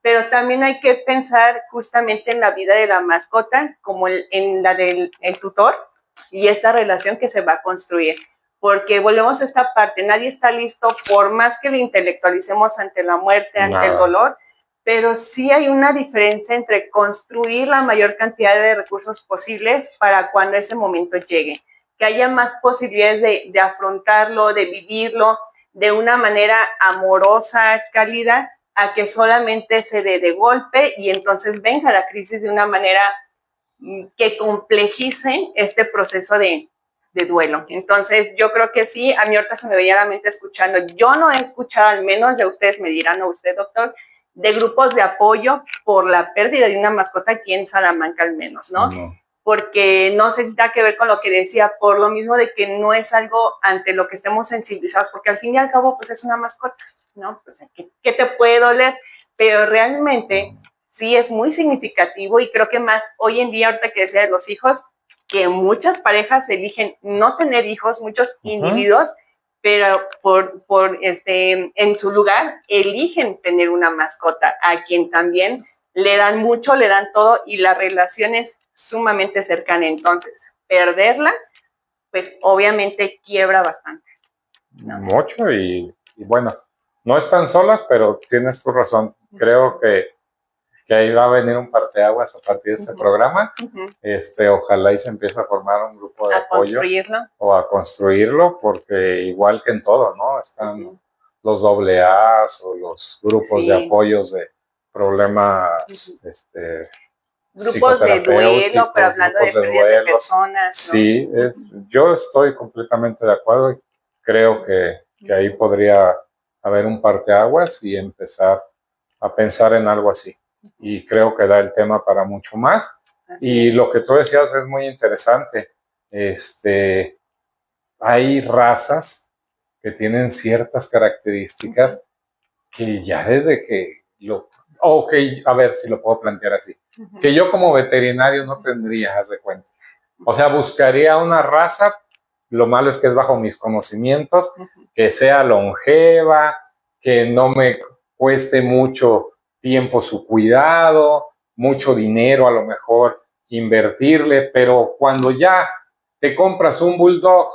pero también hay que pensar justamente en la vida de la mascota, como en la del tutor y esta relación que se va a construir. Porque volvemos a esta parte, nadie está listo, por más que lo intelectualicemos ante la muerte, ante el dolor, pero sí hay una diferencia entre construir la mayor cantidad de recursos posibles para cuando ese momento llegue, que haya más posibilidades de afrontarlo, de vivirlo de una manera amorosa, cálida, a que solamente se dé de golpe y entonces venga la crisis de una manera que complejice este proceso de duelo. Entonces, yo creo que sí, a mí ahorita se me veía la mente escuchando. Yo no he escuchado, al menos de ustedes me dirán, o usted, doctor, de grupos de apoyo por la pérdida de una mascota aquí en Salamanca al menos, ¿no? Porque no sé si da que ver con lo que decía, por lo mismo de que no es algo ante lo que estemos sensibilizados, porque al fin y al cabo, pues es una mascota, ¿no? Pues, ¿qué te puede doler? Pero realmente sí es muy significativo y creo que más hoy en día, ahorita que decía de los hijos, que muchas parejas eligen no tener hijos, muchos individuos, pero en su lugar eligen tener una mascota, a quien también le dan mucho, le dan todo y la relación es sumamente cercana. Entonces, perderla, pues obviamente quiebra bastante, ¿no? Mucho y bueno, no están solas, pero tienes tu razón. Creo que ahí va a venir un parteaguas a partir de este programa. Ojalá y se empiece a formar un grupo de apoyo o a construirlo, porque igual que en todo, ¿no? Están los AA o los grupos de apoyos de problemas, grupos de duelo, pero hablando de pérdida de personas, ¿no? Sí, yo estoy completamente de acuerdo y creo que ahí podría haber un parteaguas y empezar a pensar en algo así. Y creo que da el tema para mucho más. Y lo que tú decías es muy interesante. Hay razas que tienen ciertas características que ya desde que a ver si lo puedo plantear así, que yo como veterinario no tendría, haz de cuenta. O sea, buscaría una raza, lo malo es que es bajo mis conocimientos, que sea longeva, que no me cueste mucho tiempo su cuidado, mucho dinero a lo mejor invertirle, pero cuando ya te compras un bulldog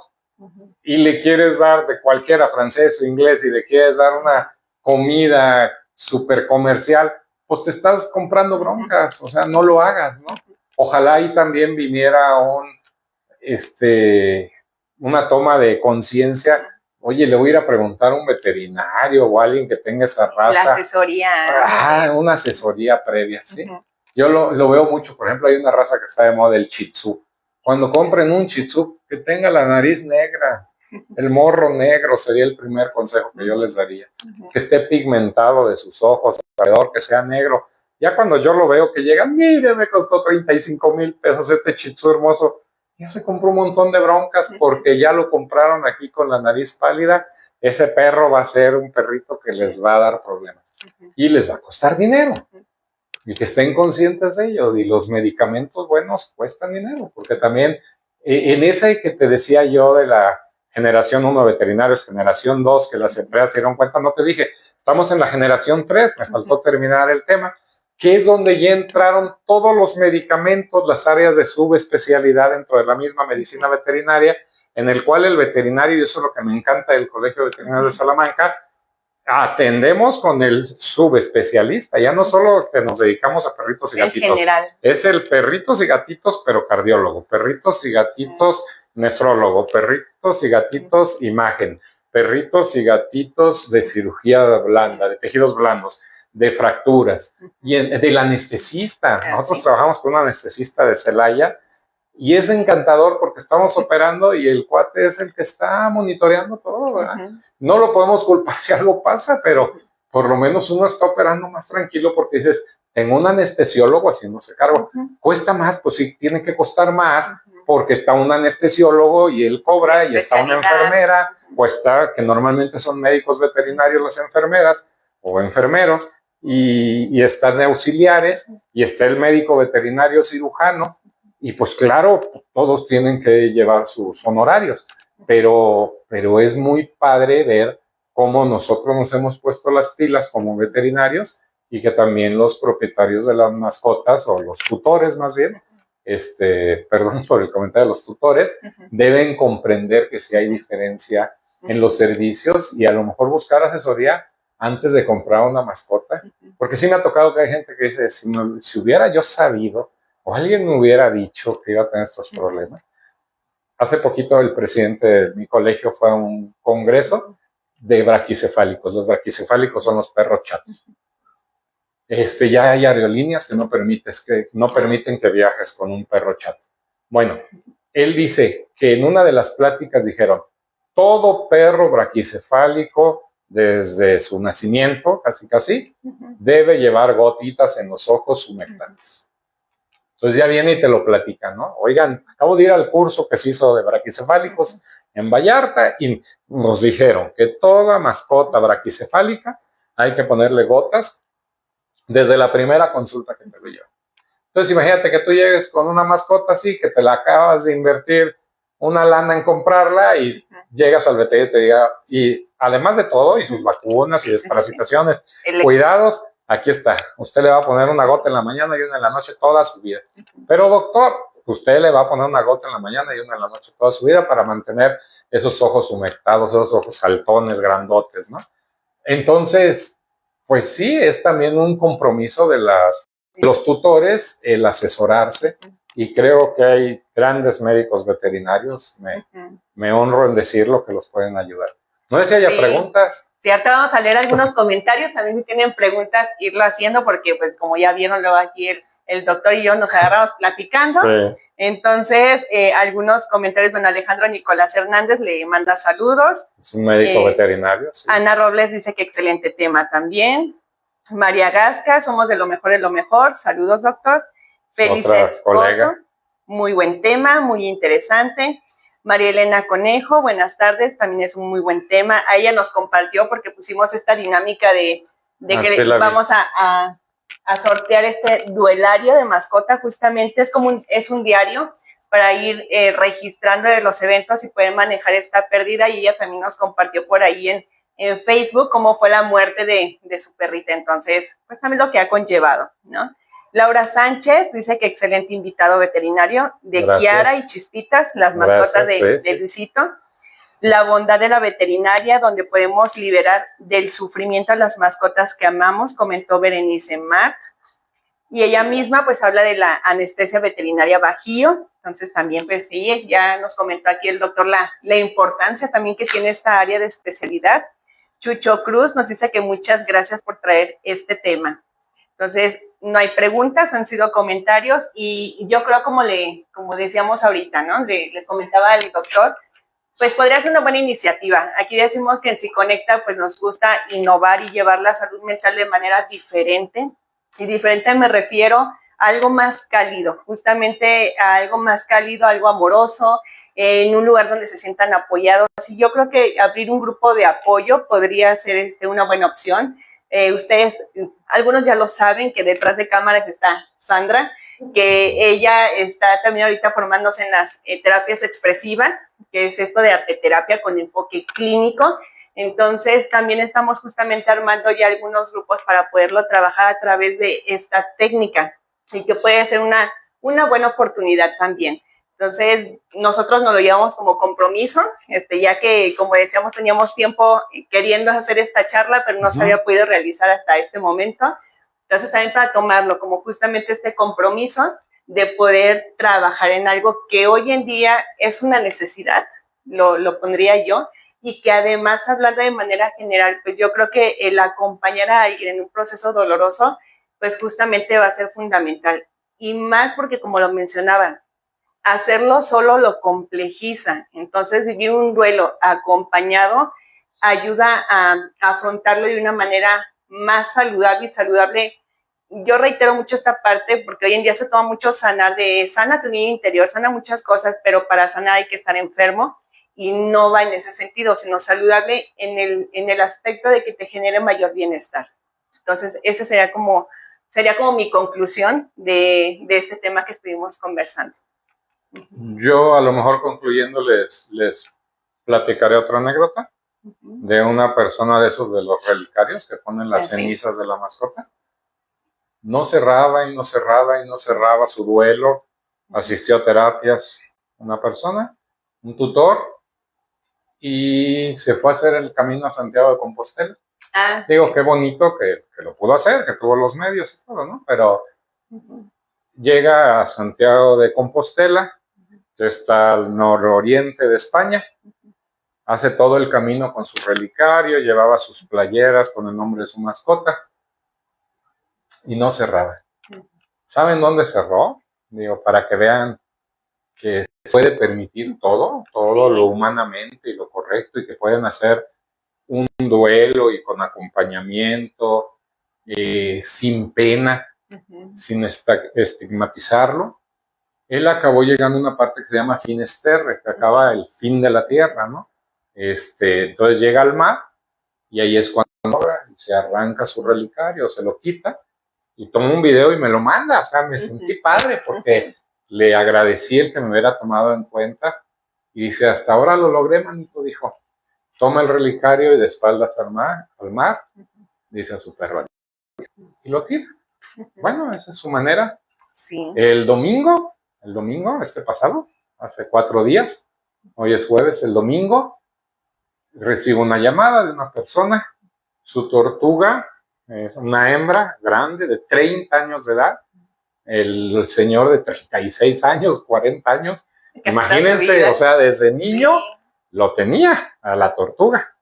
y le quieres dar de cualquiera, francés o inglés, y le quieres dar una comida súper comercial, pues te estás comprando broncas, o sea, no lo hagas, ¿no? Ojalá ahí también viniera una toma de conciencia. Oye, le voy a ir a preguntar a un veterinario o a alguien que tenga esa raza. La asesoría. Una asesoría previa, ¿sí? Yo lo veo mucho, por ejemplo, hay una raza que está de moda, el Shih Tzu. Cuando compren un Shih Tzu, que tenga la nariz negra, el morro negro sería el primer consejo que yo les daría. Que esté pigmentado de sus ojos, alrededor, que sea negro. Ya cuando yo lo veo que llega, mire, me costó 35,000 pesos este Shih Tzu hermoso, ya se compró un montón de broncas porque ya lo compraron aquí con la nariz pálida. Ese perro va a ser un perrito que les va a dar problemas y les va a costar dinero. Y que estén conscientes de ello. Y los medicamentos buenos cuestan dinero, porque también en ese que te decía yo de la generación 1 veterinarios, generación 2, que las empresas se dieron cuenta, no te dije, estamos en la generación 3, me faltó terminar el tema, que es donde ya entraron todos los medicamentos, las áreas de subespecialidad dentro de la misma medicina veterinaria, en el cual el veterinario, y eso es lo que me encanta del Colegio Veterinario de Salamanca, atendemos con el subespecialista, ya no solo que nos dedicamos a perritos y gatitos. En general. Es el perritos y gatitos, pero cardiólogo, perritos y gatitos nefrólogo, perritos y gatitos imagen, perritos y gatitos de cirugía blanda, de tejidos blandos, de fracturas, y del anestesista. Nosotros trabajamos con un anestesista de Celaya, y es encantador porque estamos operando y el cuate es el que está monitoreando todo, ¿verdad? No lo podemos culpar si algo pasa, pero por lo menos uno está operando más tranquilo porque dices, tengo un anestesiólogo haciéndose cargo. Cuesta más, pues sí, tiene que costar más porque está un anestesiólogo y él cobra y está una enfermera, o está, que normalmente son médicos veterinarios las enfermeras o enfermeros, y están auxiliares, y está el médico veterinario cirujano. Y pues claro, todos tienen que llevar sus honorarios, pero es muy padre ver cómo nosotros nos hemos puesto las pilas como veterinarios y que también los propietarios de las mascotas, o los tutores más bien, perdón por el comentario de los tutores, deben comprender que sí hay diferencia en los servicios y a lo mejor buscar asesoría antes de comprar una mascota, porque sí me ha tocado que hay gente que dice, si hubiera yo sabido, o alguien me hubiera dicho que iba a tener estos problemas. Hace poquito el presidente de mi colegio fue a un congreso de braquicefálicos. Los braquicefálicos son los perros chatos. Ya hay aerolíneas que no permiten que viajes con un perro chato. Bueno, él dice que en una de las pláticas dijeron, todo perro braquicefálico desde su nacimiento, casi, debe llevar gotitas en los ojos humectantes. Entonces ya viene y te lo platica, ¿no? Oigan, acabo de ir al curso que se hizo de braquicefálicos en Vallarta y nos dijeron que toda mascota braquicefálica hay que ponerle gotas desde la primera consulta que te lo llevo. Entonces imagínate que tú llegues con una mascota así, que te la acabas de invertir una lana en comprarla y llegas al veterinario y te diga, y además de todo, y sus vacunas y desparasitaciones, cuidados, aquí está. Usted le va a poner una gota en la mañana y una en la noche toda su vida. Pero doctor, usted le va a poner una gota en la mañana y una en la noche toda su vida para mantener esos ojos humectados, esos ojos saltones, grandotes, ¿no? Entonces, pues sí, es también un compromiso de los tutores el asesorarse, y creo que hay grandes médicos veterinarios, me honro en decirlo, que los pueden ayudar. No sé si haya preguntas. Sí, ahorita vamos a leer algunos comentarios, también si tienen preguntas, irlo haciendo, porque pues como ya vieron luego aquí el doctor y yo nos agarramos platicando. Sí. Entonces, algunos comentarios, bueno, Alejandro Nicolás Hernández le manda saludos. Es un médico veterinario. Sí. Ana Robles dice que excelente tema también. María Gasca, somos de lo mejor, saludos doctor. Felices colega. Muy buen tema, muy interesante. María Elena Conejo, buenas tardes, también es un muy buen tema. A ella nos compartió porque pusimos esta dinámica de que vamos a sortear este duelario de mascota, justamente es un diario para ir registrando de los eventos y poder manejar esta pérdida, y ella también nos compartió por ahí en Facebook cómo fue la muerte de su perrita. Entonces, pues también lo que ha conllevado, ¿no? Laura Sánchez dice que excelente invitado veterinario, de Gracias. Kiara y Chispitas, las mascotas de Luisito. La bondad de la veterinaria, donde podemos liberar del sufrimiento a las mascotas que amamos, comentó Berenice Matt. Y ella misma pues habla de la anestesia veterinaria Bajío. Entonces también pues sí, ya nos comentó aquí el doctor la importancia también que tiene esta área de especialidad. Chucho Cruz nos dice que muchas gracias por traer este tema. Entonces, no hay preguntas, han sido comentarios, y yo creo como decíamos ahorita, ¿no? Le comentaba al doctor, pues podría ser una buena iniciativa. Aquí decimos que en SiConecta pues nos gusta innovar y llevar la salud mental de manera diferente, y diferente me refiero a algo más cálido, justamente a algo más cálido, algo amoroso, en un lugar donde se sientan apoyados. Y yo creo que abrir un grupo de apoyo podría ser una buena opción. Ustedes, algunos ya lo saben, que detrás de cámaras está Sandra, que ella está también ahorita formándose en las terapias expresivas, que es esto de arteterapia con enfoque clínico. Entonces también estamos justamente armando ya algunos grupos para poderlo trabajar a través de esta técnica, y que puede ser una buena oportunidad también. Entonces, nosotros nos lo llevamos como compromiso, ya que, como decíamos, teníamos tiempo queriendo hacer esta charla, pero no se había podido realizar hasta este momento. Entonces, también para tomarlo como justamente este compromiso de poder trabajar en algo que hoy en día es una necesidad, lo pondría yo, y que además, hablando de manera general, pues yo creo que el acompañar a alguien en un proceso doloroso, pues justamente va a ser fundamental. Y más porque, como lo mencionaba, hacerlo solo lo complejiza. Entonces, vivir un duelo acompañado ayuda a afrontarlo de una manera más saludable y saludable. Yo reitero mucho esta parte porque hoy en día se toma mucho sanar, de sana tu niño interior, sana muchas cosas, pero para sanar hay que estar enfermo, y no va en ese sentido, sino saludable en el aspecto de que te genere mayor bienestar. Entonces, ese sería como mi conclusión de este tema que estuvimos conversando. Yo, a lo mejor concluyendo, les platicaré otra anécdota de una persona de esos de los relicarios que ponen las cenizas de la mascota. No cerraba y no cerraba y no cerraba su duelo. Asistió a terapias una persona, un tutor, y se fue a hacer el camino a Santiago de Compostela. Digo, qué bonito que lo pudo hacer, que tuvo los medios y todo, ¿no? Pero llega a Santiago de Compostela, que está al nororiente de España, hace todo el camino con su relicario, llevaba sus playeras con el nombre de su mascota y no cerraba. ¿Saben dónde cerró? Digo, para que vean que se puede permitir todo lo humanamente y lo correcto, y que pueden hacer un duelo y con acompañamiento, sin pena, sin estigmatizarlo. Él acabó llegando a una parte que se llama Finisterre, que acaba el fin de la tierra, ¿no? Entonces llega al mar y ahí es cuando se arranca su relicario, se lo quita y toma un video y me lo manda. O sea, me sentí padre porque le agradecí el que me hubiera tomado en cuenta y dice, hasta ahora lo logré, manito, dijo. Toma el relicario y de espaldas al mar, dice a su perro y lo tira. Bueno, esa es su manera. Sí. El domingo, pasado, hace 4 días, hoy es jueves, el domingo, recibo una llamada de una persona, su tortuga es una hembra grande de 30 años de edad, el señor de 36 años, 40 años, imagínense, o sea, desde niño lo tenía a la tortuga.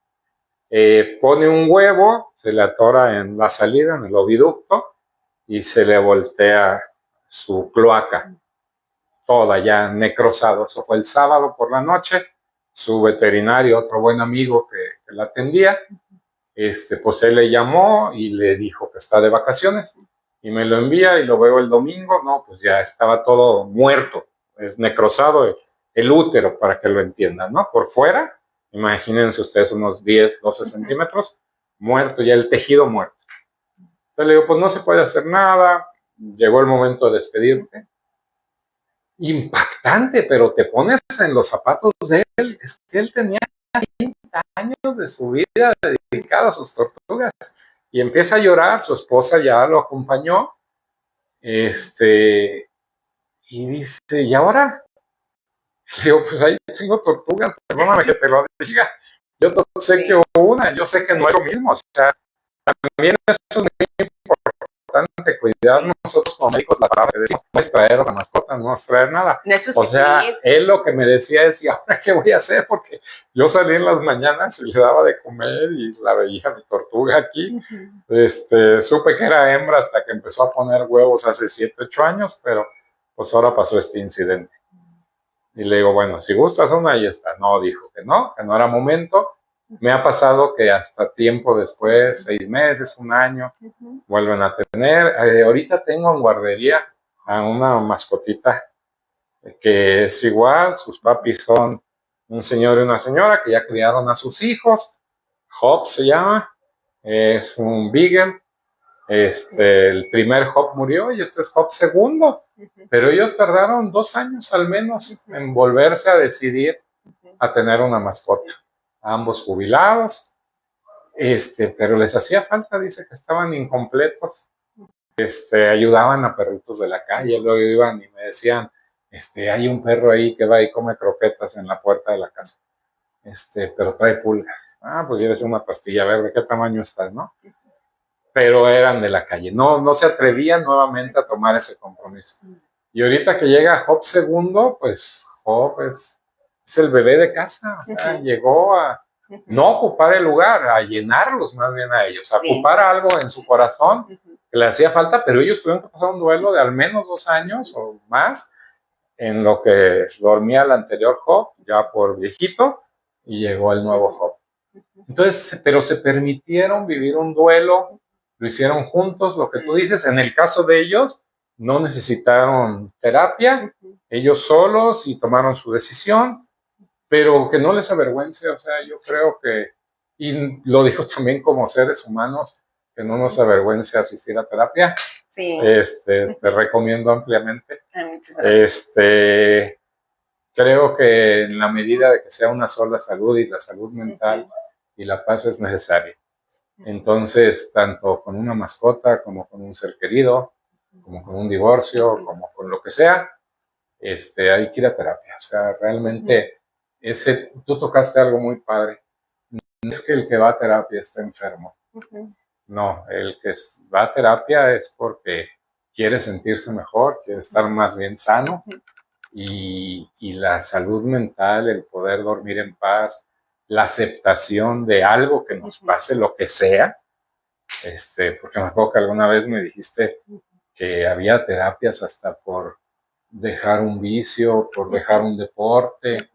Pone un huevo, se le atora en la salida, en el oviducto, y se le voltea su cloaca, toda ya necrosada. Eso fue el sábado por la noche. Su veterinario, otro buen amigo que la atendía, pues él le llamó y le dijo que está de vacaciones, y me lo envía y lo veo el domingo. No, pues ya estaba todo muerto, es necrosado el útero, para que lo entiendan, ¿no? Por fuera, imagínense ustedes unos 10, 12 centímetros, muerto, ya el tejido muerto. Entonces le digo, pues no se puede hacer nada, llegó el momento de despedirte. Impactante, pero te pones en los zapatos de él. Es que él tenía 30 años de su vida dedicado a sus tortugas y empieza a llorar. Su esposa ya lo acompañó, y dice, ¿y ahora? Le digo, pues ahí tengo tortugas, perdóname que te lo diga, yo sé que una, yo sé que no es lo mismo. O sea, también es muy importante cuidar nosotros como médicos la palabra que decimos, no es traer a la mascota, no es traer nada. O sea, él lo que me decía es, ¿y ahora qué voy a hacer? Porque yo salí en las mañanas y le daba de comer y la veía mi tortuga aquí. Supe que era hembra hasta que empezó a poner huevos hace 7, 8 años, pero pues ahora pasó este incidente. Y le digo, bueno, si gustas una, ahí está. No, dijo que no era momento. Me ha pasado que hasta tiempo después, 6 meses, 1 año, vuelven a tener. Ahorita tengo en guardería a una mascotita que es igual. Sus papis son un señor y una señora que ya criaron a sus hijos. Hop se llama. Es un beagle. El primer Hop murió y este es Hop segundo. Pero ellos tardaron 2 años al menos en volverse a decidir a tener una mascota. Ambos jubilados, pero les hacía falta, dice que estaban incompletos. Ayudaban a perritos de la calle, luego iban y me decían, hay un perro ahí que va y come croquetas en la puerta de la casa, pero trae pulgas. Ah, pues llévese una pastilla verde, ¿qué tamaño está, no? Pero eran de la calle, no se atrevían nuevamente a tomar ese compromiso. Y ahorita que llega Hop segundo, pues Hop es el bebé de casa. O sea, llegó a no ocupar el lugar, a llenarlos más bien a ellos, a ocupar algo en su corazón que le hacía falta, pero ellos tuvieron que pasar un duelo de al menos 2 años o más, en lo que dormía el anterior Hop, ya por viejito, y llegó el nuevo Hop. Entonces, pero se permitieron vivir un duelo, lo hicieron juntos, lo que tú dices. En el caso de ellos, no necesitaron terapia, ellos solos, y tomaron su decisión, pero que no les avergüence. O sea, yo creo que, y lo digo también como seres humanos, que no nos avergüence asistir a terapia. Sí. Te recomiendo ampliamente. Creo que en la medida de que sea una sola salud, y la salud mental y la paz es necesaria. Entonces, tanto con una mascota, como con un ser querido, como con un divorcio, como con lo que sea, hay que ir a terapia. O sea, realmente, tú tocaste algo muy padre. No es que el que va a terapia esté enfermo, No, el que va a terapia es porque quiere sentirse mejor, quiere estar más bien sano, y la salud mental, el poder dormir en paz, la aceptación de algo que nos pase, lo que sea, porque me acuerdo que alguna vez me dijiste que había terapias hasta por dejar un vicio, por dejar un deporte,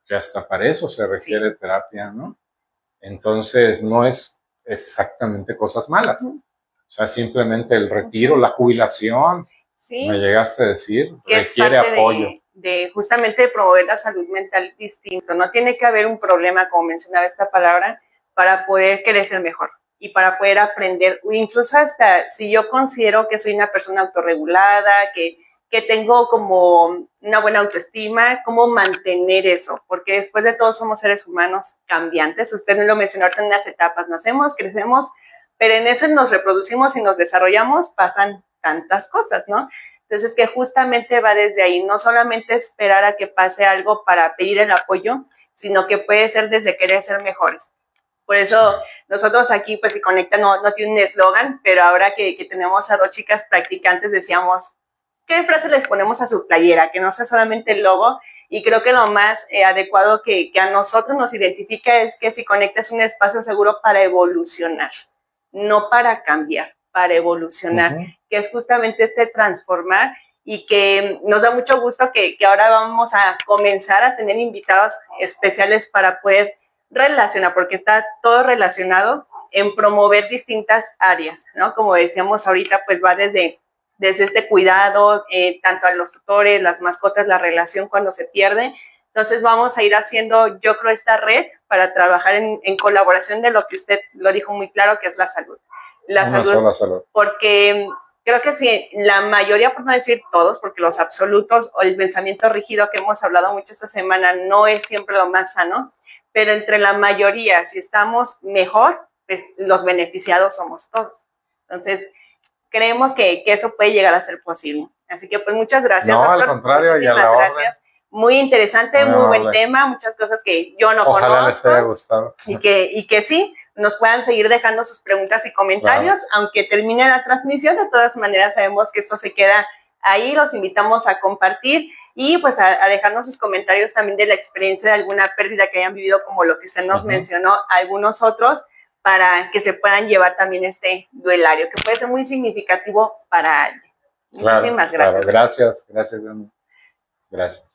que hasta para eso se requiere terapia, ¿no? Entonces no es exactamente cosas malas. O sea, simplemente el retiro, la jubilación, me llegaste a decir, requiere apoyo. De justamente promover la salud mental distinto. No tiene que haber un problema, como mencionaba esta palabra, para poder crecer mejor y para poder aprender, incluso hasta si yo considero que soy una persona autorregulada, que tengo como una buena autoestima, cómo mantener eso, porque después de todo somos seres humanos cambiantes. Usted lo mencionó ahorita en las etapas, nacemos, crecemos, pero en eso nos reproducimos y nos desarrollamos, pasan tantas cosas, ¿no? Entonces, que justamente va desde ahí, no solamente esperar a que pase algo para pedir el apoyo, sino que puede ser desde querer ser mejores. Por eso nosotros aquí, pues, Si Conecta no tiene un eslogan, pero ahora que tenemos a 2 chicas practicantes, decíamos, ¿qué frase les ponemos a su playera? Que no sea solamente el logo. Y creo que lo más adecuado que a nosotros nos identifica es que Si Conecta es un espacio seguro para evolucionar, no para cambiar, para evolucionar, que es justamente transformar, y que nos da mucho gusto que ahora vamos a comenzar a tener invitados especiales para poder relacionar, porque está todo relacionado en promover distintas áreas, ¿no? Como decíamos ahorita, pues va desde este cuidado, tanto a los tutores, las mascotas, la relación cuando se pierde. Entonces vamos a ir haciendo, yo creo, esta red para trabajar en colaboración de lo que usted lo dijo muy claro, que es la salud. La salud. Porque creo que sí, la mayoría, por no decir todos, porque los absolutos o el pensamiento rígido que hemos hablado mucho esta semana no es siempre lo más sano, pero entre la mayoría, si estamos mejor, pues los beneficiados somos todos. Entonces, creemos que eso puede llegar a ser posible. Así que, pues, muchas gracias, no, doctor. Al contrario, y a la gracias. Orden. Muy interesante, muy buen tema, muchas cosas que yo no conozco. Ojalá les haya gustado. Y que sí, nos puedan seguir dejando sus preguntas y comentarios, aunque termine la transmisión. De todas maneras, sabemos que esto se queda ahí, los invitamos a compartir y pues a dejarnos sus comentarios también de la experiencia de alguna pérdida que hayan vivido, como lo que usted nos mencionó, algunos otros, para que se puedan llevar también este duelario, que puede ser muy significativo para alguien. Muchísimas gracias. Claro, gracias, Dani. Gracias.